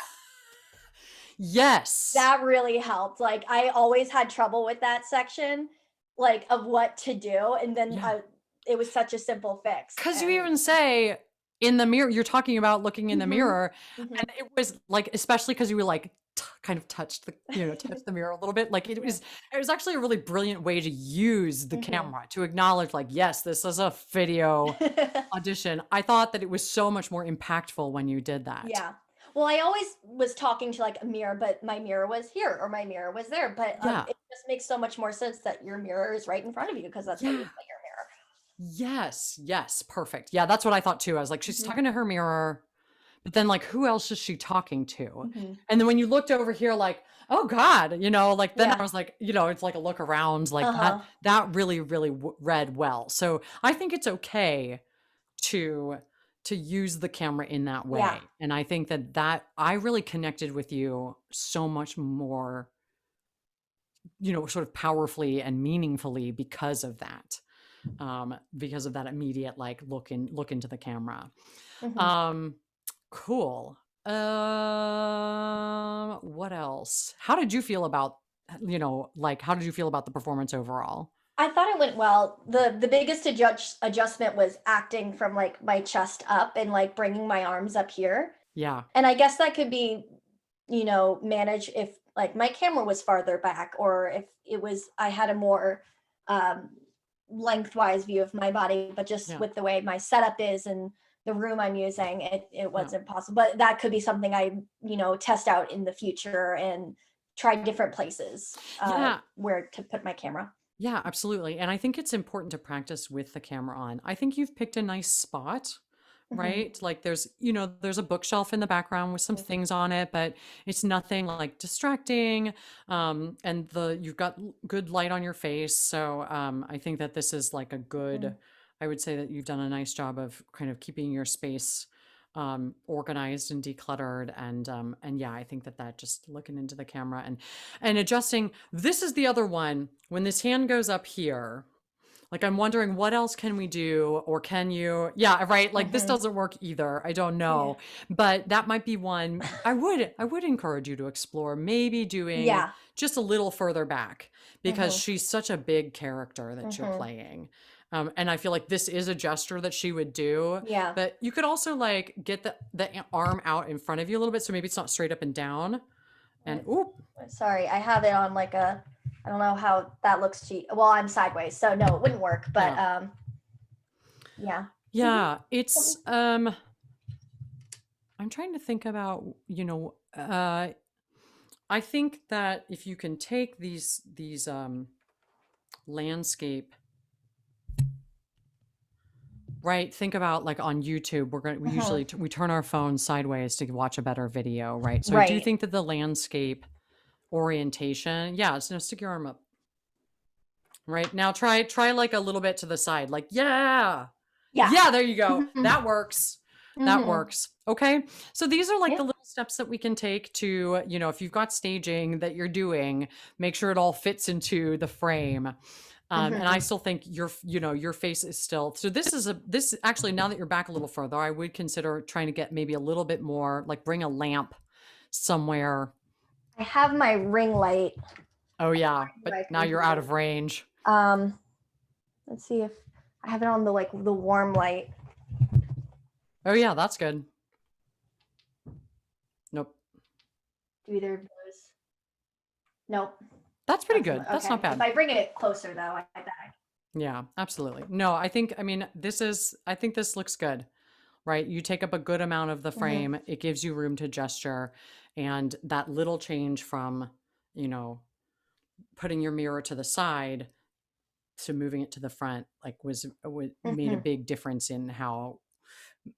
Yes. That really helped. Like I always had trouble with that section, like of what to do, and then Yeah. it was such a simple fix. Because you even say in the mirror, you're talking about looking in the Mhm. mirror, Mhm. and it was like, especially because you were like kind of touched the, touch the mirror a little bit. Like it was actually a really brilliant way to use the Mhm. camera to acknowledge, like, yes, this is a video audition. I thought that it was so much more impactful when you did that. Yeah. Well, I always was talking to like a mirror, but my mirror was here or my mirror was there. But Yeah. it just makes so much more sense that your mirror is right in front of you because that's where you Yeah. put your mirror. Yes, perfect. Yeah, that's what I thought too. I was like, she's Mhm. talking to her mirror, but then like, who else is she talking to? Mhm. And then when you looked over here, like, oh God, like then Yeah. I was like, it's like a look around, like Uh-huh. that really, really read well. So I think it's okay to use the camera in that way. Yeah. And I think that I really connected with you so much more, sort of powerfully and meaningfully because of that. Because of that immediate like look into the camera. Mhm. Cool. What else? How did you feel about, like how did you feel about the performance overall? I thought it went well. The biggest adjustment was acting from like my chest up and like bringing my arms up here. Yeah. And I guess that could be, managed if like my camera was farther back or if I had a more um, lengthwise view of my body, but just Yeah. with the way my setup is and the room I'm using, it wasn't possible. But that could be something I, test out in the future and try different places Yeah. where to put my camera. Yeah, absolutely. And I think it's important to practice with the camera on. I think you've picked a nice spot, Mhm. right? Like there's a bookshelf in the background with some Mhm. things on it, but it's nothing like distracting. And you've got good light on your face. So I think that this is like a good, Mhm. I would say that you've done a nice job of kind of keeping your space organized and decluttered. And yeah, I think that just looking into the camera and adjusting. This is the other one. When this hand goes up here, like I'm wondering what else can we do, or can you? Yeah, right. Like this Mhm. doesn't work either. I don't know, but that might be one I would encourage you to explore. Maybe doing Yeah. just a little further back because Mhm. she's such a big character that you're Mhm. playing. And I feel like this is a gesture that she would do, Yeah. but you could also like get the arm out in front of you a little bit, so maybe it's not straight up and down. And oop, Sorry, I have it on like I don't know how that looks to you. Well, I'm sideways, so no, it wouldn't work. But yeah. yeah, it's I'm trying to think about, I think that if you can take these landscape, right? Think about like on YouTube, we usually we turn our phones sideways to watch a better video, right? So I do Right. think that the landscape orientation, yeah, so stick your arm up. Right now, try like a little bit to the side, like Yeah. yeah, there you go. Mhm. That works. That Mhm. works. Okay. So these are like Yeah. the little steps that we can take to, if you've got staging that you're doing, make sure it all fits into the frame. And I Mhm. still think your face is still, so this actually, now that you're back a little further, I would consider trying to get maybe a little bit more, like bring a lamp somewhere. I have my ring light. Oh yeah. But Right now you're here. out of range. Let's see if I have it on the warm light. Oh yeah, that's good. Nope. Do either of those? Nope. That's pretty good. That's Okay. not bad. If I bring it closer though, I bet. Yeah, absolutely. No, I think this looks good. right? You take up a good amount of the Mhm. frame. It gives you room to gesture. And that little change from, putting your mirror to the side to moving it to the front, like made a Mhm. big difference in how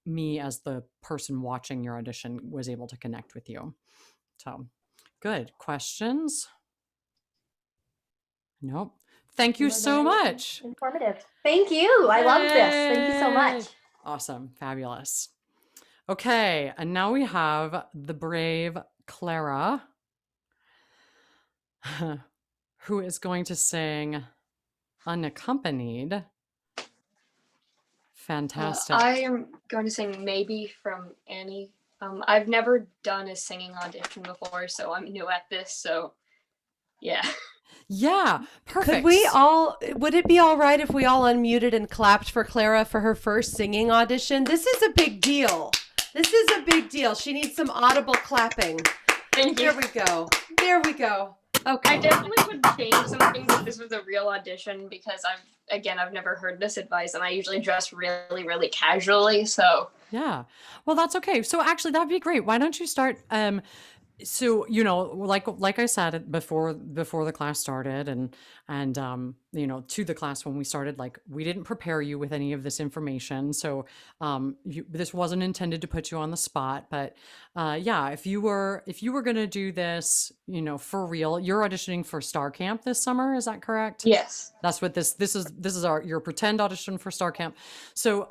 me as the person watching your audition was able to connect with you. So good questions. Nope. Thank You you were so very much. informative. Thank you. I love this. Thank you so much. Yay! Awesome. Fabulous. Okay. And now we have the brave Clara, who is going to sing Unaccompanied. Fantastic. I am going to sing Maybe from Annie. I've never done a singing audition before, so I'm new at this. So, yeah. Yeah, perfect. Would it be all right if we all unmuted and clapped for Clara for her first singing audition? This is a big deal. This is a big deal. She needs some audible clapping. Thank you. There we go. There we go. Okay. I definitely would change some things if this was a real audition because I've never heard this advice and I usually dress really, really casually. So Yeah. Well, that's okay. So actually that'd be great. Why don't you start so like I said before the class started and to the class when we started, like we didn't prepare you with any of this information, so this wasn't intended to put you on the spot, but yeah, if you were going to do this for real, you're auditioning for Star Camp this summer, is that correct? yes. That's what this is your pretend audition for Star Camp. So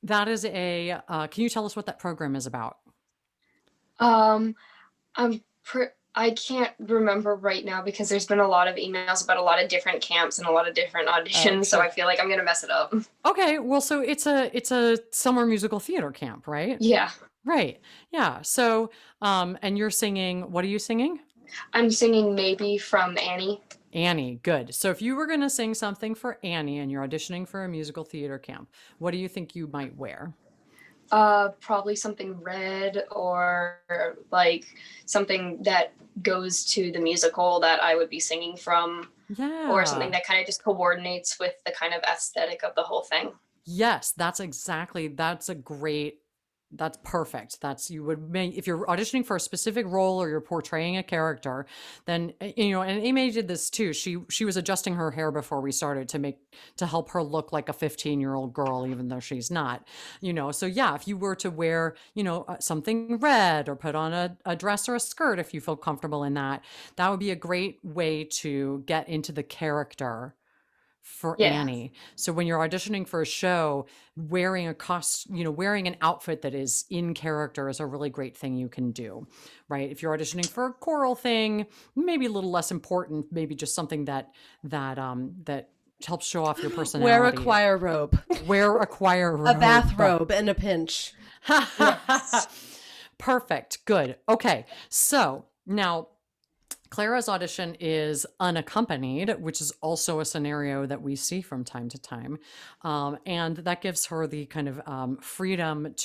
that is can you tell us what that program is about? I can't remember right now because there's been a lot of emails about a lot of different camps and a lot of different auditions, so sure. I feel like I'm gonna mess it up. Okay, well, so it's a summer musical theater camp, right? Yeah. Right. Yeah. So, and you're singing, what are you singing? I'm singing Maybe from Annie. Annie. Good. So if you were going to sing something for Annie and you're auditioning for a musical theater camp, what do you think you might wear? Probably something red or like something that goes to the musical that I would be singing from. Yeah. Or something that kind of just coordinates with the kind of aesthetic of the whole thing. Yes, that's perfect. If you're auditioning for a specific role or you're portraying a character, then, and Amy did this too. She was adjusting her hair before we started to help her look like a 15-year-old girl, even though she's not, so yeah, if you were to wear, something red or put on a dress or a skirt, if you feel comfortable in that, that would be a great way to get into the character for Annie. So when you're auditioning for a show, wearing an outfit that is in character is a really great thing you can do, right? If you're auditioning for a choral thing, maybe a little less important, maybe just something that helps show off your personality. Wear a choir robe. Wear a choir robe. A bathrobe in a pinch. Perfect. Good. Okay. So now Clara's audition is unaccompanied, which is also a scenario that we see from time to time. And that gives her the kind of freedom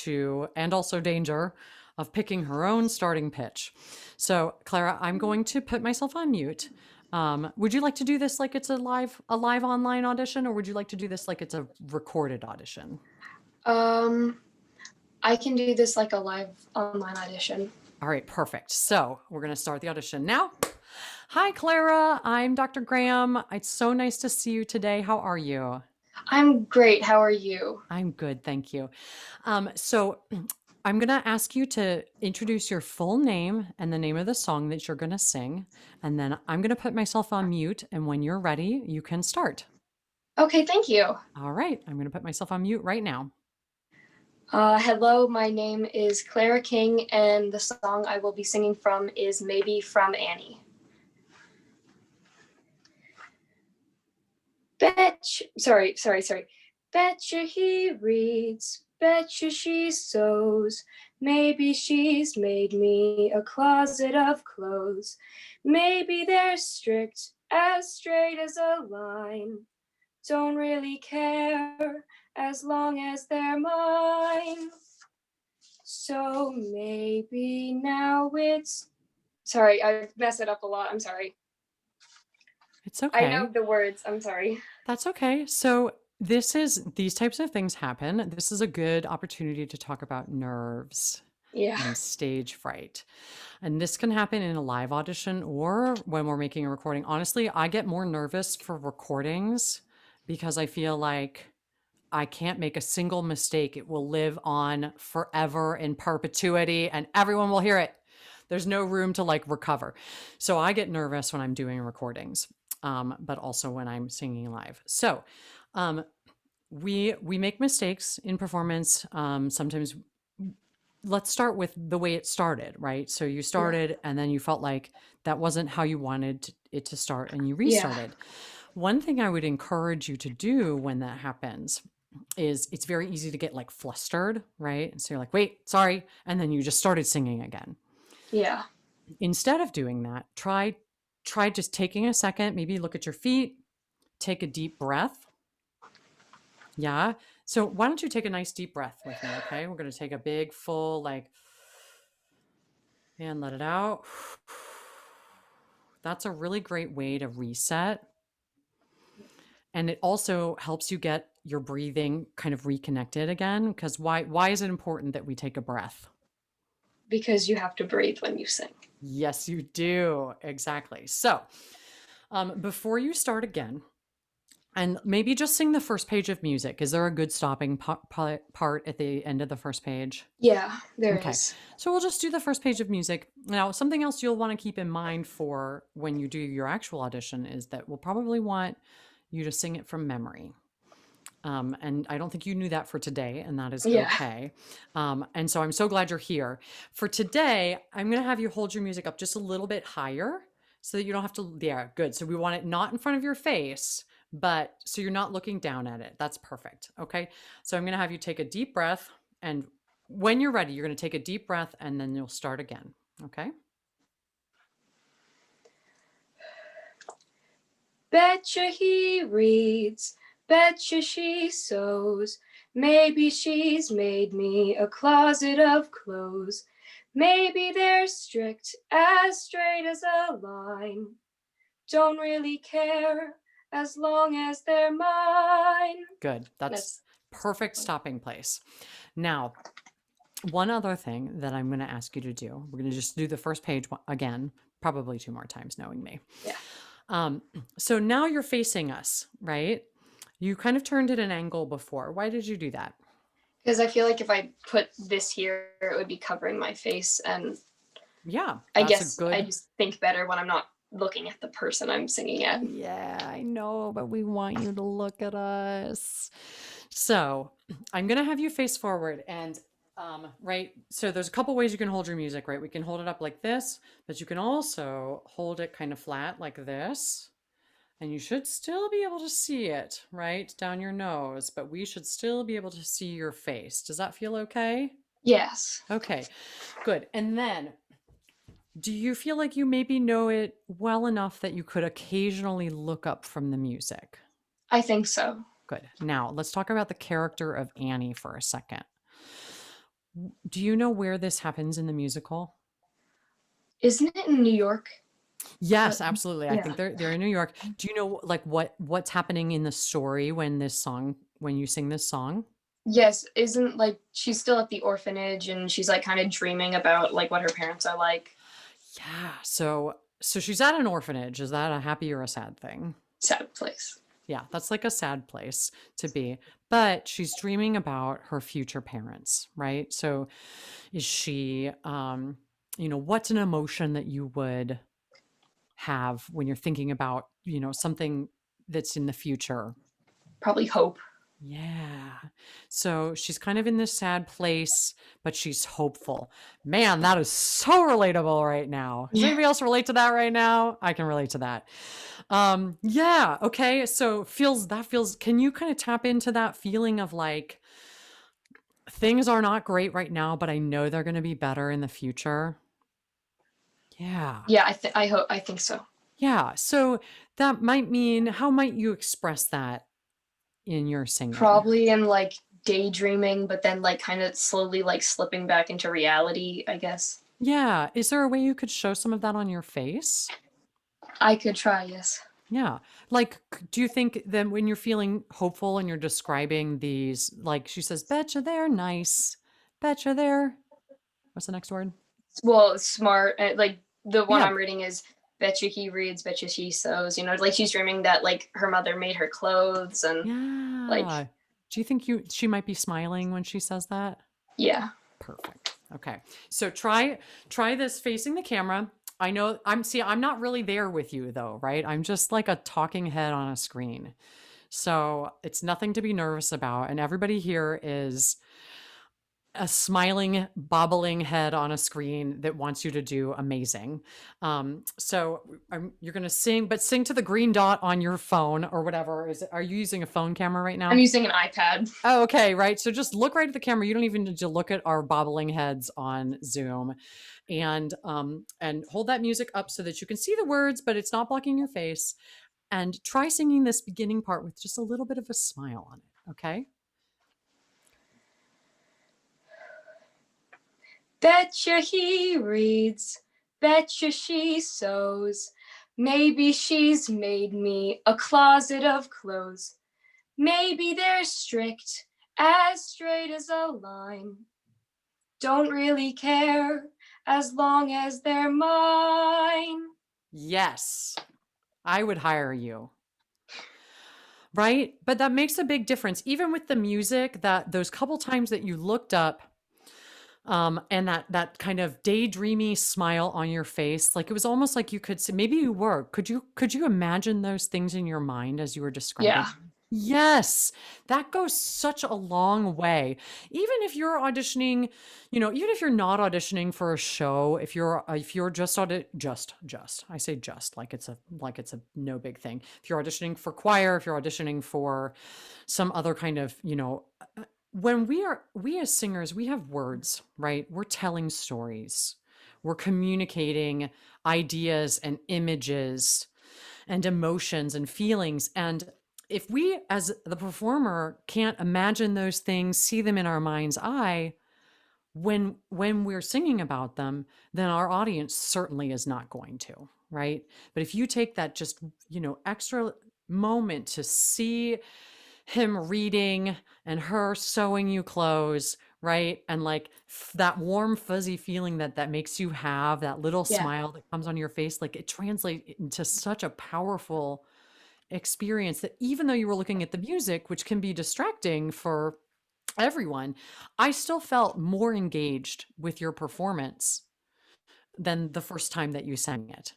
and also danger of picking her own starting pitch. So Clara, I'm going to put myself on mute. Would you like to do this like it's a live online audition, or would you like to do this like it's a recorded audition? I can do this like a live online audition. All right, perfect. So we're going to start the audition now. Hi, Clara. I'm Dr. Graham. It's so nice to see you today. How are you? I'm great. How are you? I'm good, thank you. So I'm going to ask you to introduce your full name and the name of the song that you're going to sing. And then I'm going to put myself on mute. And when you're ready, you can start. Okay, thank you. All right. I'm going to put myself on mute right now. Hello, my name is Clara King, and the song I will be singing from is Maybe from Annie. Betcha he reads, betcha she sews. Maybe she's made me a closet of clothes. Maybe they're strict, as straight as a line. Don't really care as long as they're mine. So maybe now sorry, I mess it up a lot. I'm sorry. It's okay. I know the words. I'm sorry. That's okay. So these types of things happen. This is a good opportunity to talk about nerves Yeah. and stage fright. And this can happen in a live audition or when we're making a recording. Honestly, I get more nervous for recordings because I feel like I can't make a single mistake. It will live on forever in perpetuity and everyone will hear it. There's no room to like recover. So I get nervous when I'm doing recordings, but also when I'm singing live. So we make mistakes in performance. Sometimes let's start with the way it started, right? So you started and then you felt like that wasn't how you wanted it to start and you restarted. One thing I would encourage you to do when that happens is it's very easy to get like flustered, right? So you're like, wait, sorry. And then you just started singing again. Yeah. Instead of doing that, try just taking a second, maybe look at your feet, take a deep breath. Yeah. So why don't you take a nice deep breath with me, okay? We're going to take a big full and let it out. That's a really great way to reset. And it also helps you get your breathing kind of reconnected again. Because why is it important that we take a breath? Because you have to breathe when you sing. Yes, you do. Exactly. So before you start again, and maybe just sing the first page of music. Is there a good stopping part at the end of the first page? Yeah, there is. So we'll just do the first page of music. Now, something else you'll want to keep in mind for when you do your actual audition is that we'll probably want you to sing it from memory. And I don't think you knew that for today, and that is okay. And so I'm so glad you're here. For today, I'm going to have you hold your music up just a little bit higher so that you don't have to, good. So we want it not in front of your face, but so you're not looking down at it. That's perfect. Okay. So I'm going to have you take a deep breath, and when you're ready, you're going to take a deep breath and then you'll start again. Okay. Betcha he reads, betcha she sews. Maybe she's made me a closet of clothes. Maybe they're strict, as straight as a line. Don't really care as long as they're mine. Good. That's perfect stopping place. Now, one other thing that I'm going to ask you to do, we're going to just do the first page again, probably 2 more times knowing me. Yeah. So now you're facing us, right? You kind of turned at an angle before. Why did you do that? Because I feel like if I put this here, it would be covering my face. And yeah, I guess I just think better when I'm not looking at the person I'm singing at. Yeah, I know, but we want you to look at us. So I'm going to have you face forward and right. So there's a couple ways you can hold your music, right? We can hold it up like this, but you can also hold it kind of flat like this. And you should still be able to see it right down your nose, but we should still be able to see your face. Does that feel okay? Yes. Okay, good. And then do you feel like you maybe know it well enough that you could occasionally look up from the music? I think so. Good. Now let's talk about the character of Annie for a second. Do you know where this happens in the musical? Isn't it in New York? Yes, absolutely. Yeah. I think they're in New York. Do you know like what's happening in the story when you sing this song? Yes, isn't like she's still at the orphanage and she's like kind of dreaming about like what her parents are like. Yeah. So she's at an orphanage. Is that a happy or a sad thing? Sad place. Yeah, that's like a sad place to be. But she's dreaming about her future parents, right? So is she what's an emotion that you would have when you're thinking about, something that's in the future? Probably hope. Yeah. So she's kind of in this sad place, but she's hopeful. Man, that is so relatable right now. Does anybody else relate to that right now? I can relate to that. Yeah. Okay. So can you kind of tap into that feeling of like, things are not great right now, but I know they're going to be better in the future? Yeah. Yeah, I think so. Yeah. So that might mean, how might you express that in your singing? Probably in like daydreaming, but then like kind of slowly like slipping back into reality, I guess. Yeah. Is there a way you could show some of that on your face? I could try, yes. Yeah. Like, do you think that when you're feeling hopeful and you're describing these, like she says, betcha they're nice, betcha they're, what's the next word? Well, smart. Like the one Yeah. I'm reading is betcha he reads, betcha she sews. You know, like she's dreaming that like her mother made her clothes and like Yeah. Do you think she might be smiling when she says that? yeah. Perfect. Okay. So try this facing the camera. I know I'm not really there with you though, right? I'm just like a talking head on a screen. So it's nothing to be nervous about. And everybody here is a smiling, bobbling head on a screen that wants you to do amazing. So you're going to sing, but sing to the green dot on your phone or whatever. Are you using a phone camera right now? I'm using an iPad. Oh, okay, right. So just look right at the camera. You don't even need to look at our bobbling heads on Zoom, and hold that music up so that you can see the words, but it's not blocking your face. And try singing this beginning part with just a little bit of a smile on it. Okay. Betcha he reads, betcha she sews. Maybe she's made me a closet of clothes. Maybe they're strict, as straight as a line. Don't really care as long as they're mine. Yes, I would hire you. Right? But that makes a big difference. Even with the music, that those couple times that you looked up, and that kind of daydreamy smile on your face, like it was almost like you could see, maybe you were. Could you imagine those things in your mind as you were describing? Yeah. Yes, that goes such a long way. Even if you're auditioning, even if you're not auditioning for a show, if you're just I say just like it's a no big thing. If you're auditioning for choir, if you're auditioning for some other kind of, when we as singers, we have words, right? We're telling stories. We're communicating ideas and images and emotions and feelings. And if we, as the performer, can't imagine those things, see them in our mind's eye, when we're singing about them, then our audience certainly is not going to, right? But if you take that just, extra moment to see him reading and her sewing you clothes, right? And like that warm fuzzy feeling that makes you have, that little Yeah. smile that comes on your face, like it translates into such a powerful experience that even though you were looking at the music, which can be distracting for everyone, I still felt more engaged with your performance than the first time that you sang it.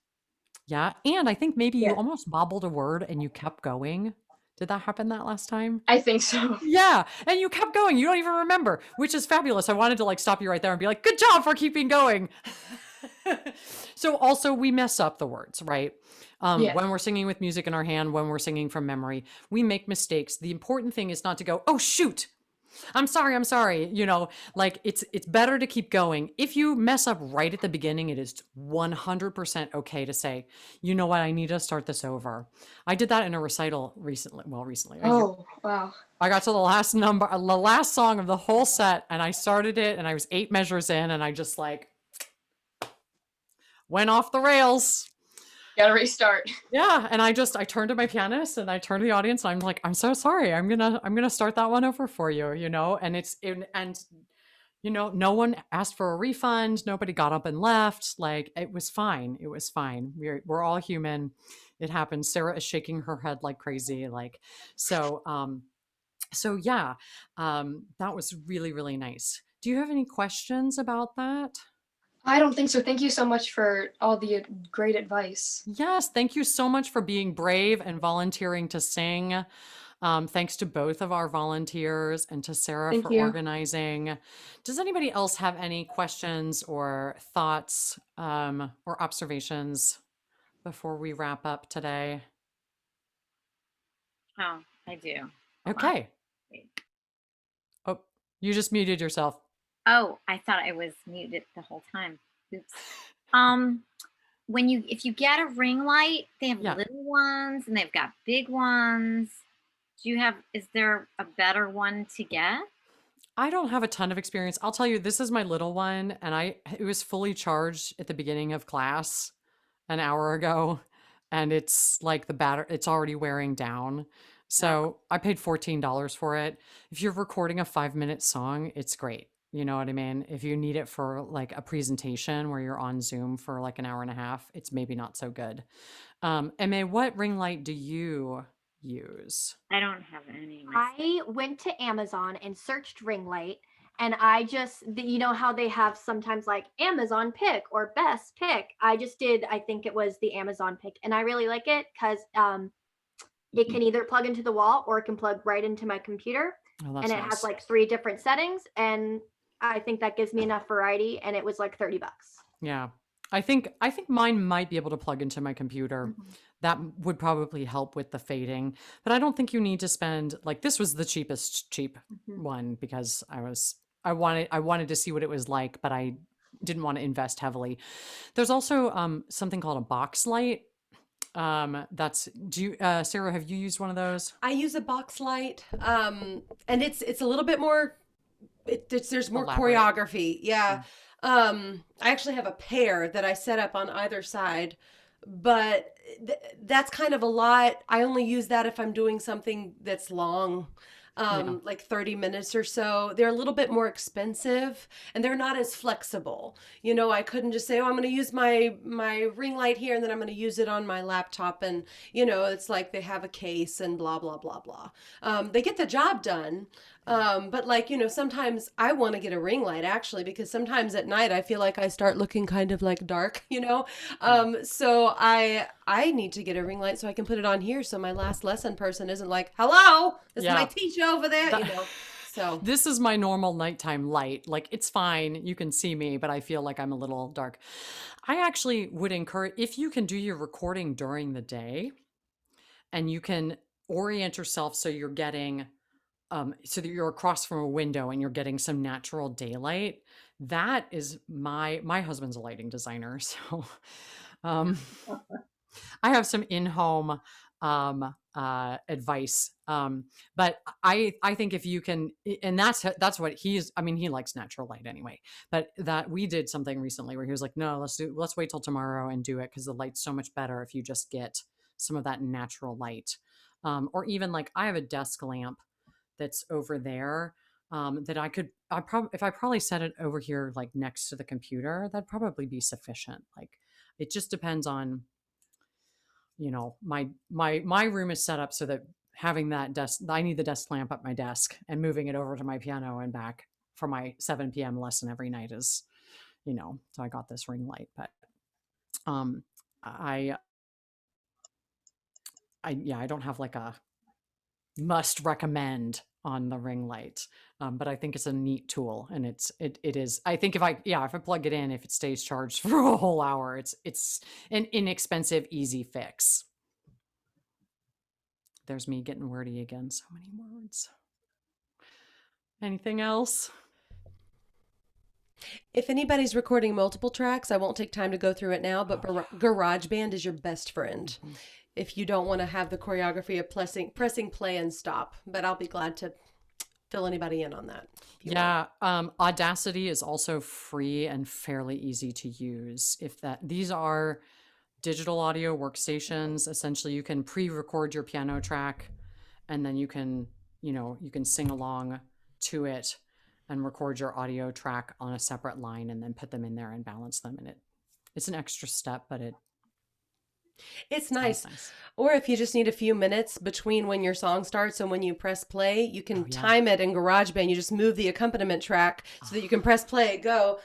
Yeah. And I think maybe you Yeah. almost bobbled a word and you kept going. Did that happen that last time? I think so. Yeah. And you kept going. You don't even remember, which is fabulous. I wanted to like stop you right there and be like, good job for keeping going. So also we mess up the words, right? Yeah. When we're singing with music in our hand, when we're singing from memory, we make mistakes. The important thing is not to go, oh, shoot. I'm sorry. Like it's better to keep going. If you mess up right at the beginning, it is 100% okay to say, you know what, I need to start this over. I did that in a recital recently. Well, recently. Oh, wow. I got to the last song of the whole set, and I started it, and I was 8 measures in, and I just like went off the rails. Gotta restart. Yeah, and I turned to my pianist and I turned to the audience and I'm like, I'm so sorry. I'm gonna start that one over for you, no one asked for a refund. Nobody got up and left. Like it was fine. It was fine. We're all human. It happens. Sarah is shaking her head like crazy. Like so. So yeah, that was really really nice. Do you have any questions about that? I don't think so. Thank you so much for all the great advice. Yes, thank you so much for being brave and volunteering to sing. Thanks to both of our volunteers and to Sarah Thank for you. organizing. Does anybody else have any questions or thoughts or observations before we wrap up today? Oh, I do. Hold on. Okay. Wait. Oh, you just muted yourself. Oh, I thought I was muted the whole time. Oops. If you get a ring light, they have Yeah. little ones and they've got big ones. Is there a better one to get? I don't have a ton of experience. I'll tell you, this is my little one, and it was fully charged at the beginning of class an hour ago. and it's like it's already wearing down. So I paid $14 for it. If you're recording a 5-minute song, it's great. You know what I mean? If you need it for like a presentation where you're on Zoom for like an hour and a half, it's maybe not so good. MA, what ring light do you use? I don't have any. I went to Amazon and searched ring light, and I just, you know how they have sometimes like Amazon pick or best pick. I just did, I think it was the Amazon pick, and I really like it because it can either plug into the wall or it can plug right into my computer. Oh, that's And it nice. has like 3 different settings, and I think that gives me enough variety, and it was like $30. Yeah. I think mine might be able to plug into my computer. That would probably help with the fading, but I don't think you need to spend like this was the cheap one because I wanted to see what it was like, but I didn't want to invest heavily. There's also something called a box light. Sarah, have you used one of those? I use a box light, and it's a little bit more. There's more Elaborate. choreography. Yeah. I actually have a pair that I set up on either side, but that's kind of a lot. I only use that if I'm doing something that's long. Like 30 minutes or so. They're a little bit more expensive and they're not as flexible. You know, I couldn't just say, oh, I'm going to use my ring light here and then I'm going to use it on my laptop. And, you know, it's like they have a case and blah, blah, blah, blah. They get the job done. But like, you know, sometimes I want to get a ring light actually, because sometimes at night I feel like I start looking kind of like dark, you know? So I need to get a ring light so I can put it on here. So my last lesson person isn't like, hello, this is my teacher over there, you know? So this is my normal nighttime light. Like it's fine. You can see me, but I feel like I'm a little dark. I actually would encourage, if you can do your recording during the day and you can orient yourself so you're getting so that you're across from a window and you're getting some natural daylight. That is my husband's a lighting designer. So I have some in-home advice. But I think if you can, and that's what he likes natural light anyway, but that we did something recently where he was like, no, let's wait till tomorrow and do it. Cause the light's so much better if you just get some of that natural light. Or even like I have a desk lamp that's over there that if I probably set it over here like next to the computer, that'd probably be sufficient. Like it just depends on, you know, my room is set up so that having that desk, I need the desk lamp at my desk and moving it over to my piano and back for my 7 p.m. lesson every night is, you know, so I got this ring light, but I don't have like a must recommend on the ring light, but I think it's a neat tool, and it is. I think if I plug it in, if it stays charged for a whole hour, it's an inexpensive, easy fix. There's me getting wordy again. So many words. Anything else? if anybody's recording multiple tracks, I won't take time to go through it now, but GarageBand is your best friend. If you don't want to have the choreography of pressing play and stop, but I'll be glad to fill anybody in on that. Yeah. Audacity is also free and fairly easy to use. These are digital audio workstations. Essentially, you can pre-record your piano track and then you can sing along to it and record your audio track on a separate line and then put them in there and balance them. And it's an extra step, but it's nice. Or if you just need a few minutes between when your song starts and when you press play, you can time it in GarageBand. You just move the accompaniment track so that you can press play, go,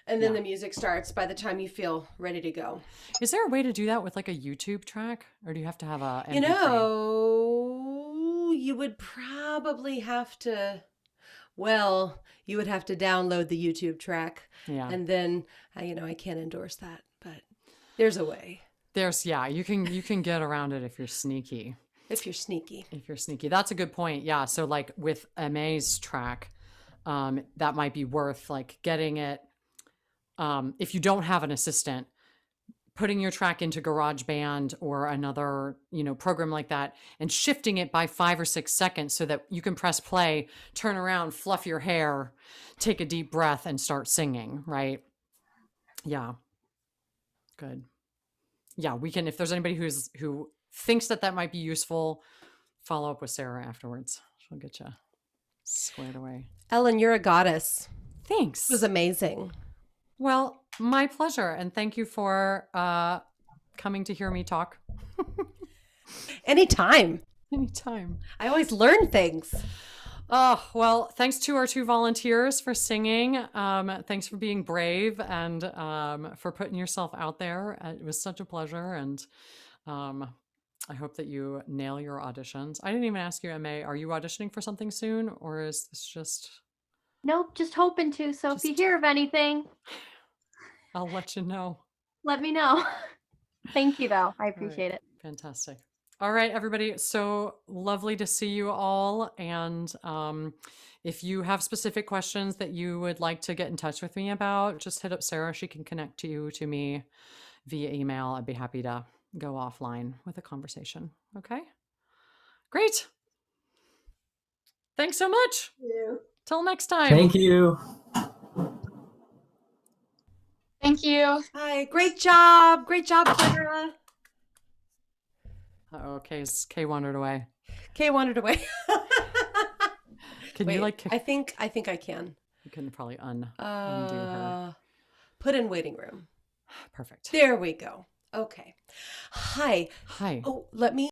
and then the music starts by the time you feel ready to go. Is there a way to do that with like a YouTube track, or do you have to have a MP3? You would probably have to, you would have to download the YouTube track. Yeah. And then, I can't endorse that, but there's a way. You can get around it if you're sneaky. If you're sneaky. That's a good point. Yeah. So like with MA's track, that might be worth like getting it. If you don't have an assistant, putting your track into GarageBand or another, program like that and shifting it by 5 or 6 seconds so that you can press play, turn around, fluff your hair, take a deep breath and start singing. Right. Yeah. Good. yeah, we can, if there's anybody who thinks that might be useful, follow up with Sarah afterwards. She'll get you squared away. Ellen, you're a goddess. Thanks. It was amazing. Well, my pleasure. And thank you for coming to hear me talk. Anytime. Anytime. I always learn things. Oh, well, thanks to our 2 volunteers for singing. Thanks for being brave and for putting yourself out there. It was such a pleasure. And I hope that you nail your auditions. I didn't even ask you, MA, are you auditioning for something soon, or is this just... Nope, just hoping to. So if you hear of anything, I'll let you know. let me know. Thank you, though. I appreciate it. Fantastic. All right, everybody. So lovely to see you all. And if you have specific questions that you would like to get in touch with me about, just hit up Sarah. She can connect you to me via email. I'd be happy to go offline with a conversation. Okay. Great. Thanks so much. Till next time. Thank you. Thank you. Hi, great job. Great job, Sarah. Okay, Kay wandered away. Kay wandered away. Can Wait, you like kick? I think I can. You can probably undo her. Put in waiting room. Perfect. There we go. Okay. Hi. Hi. Oh, let me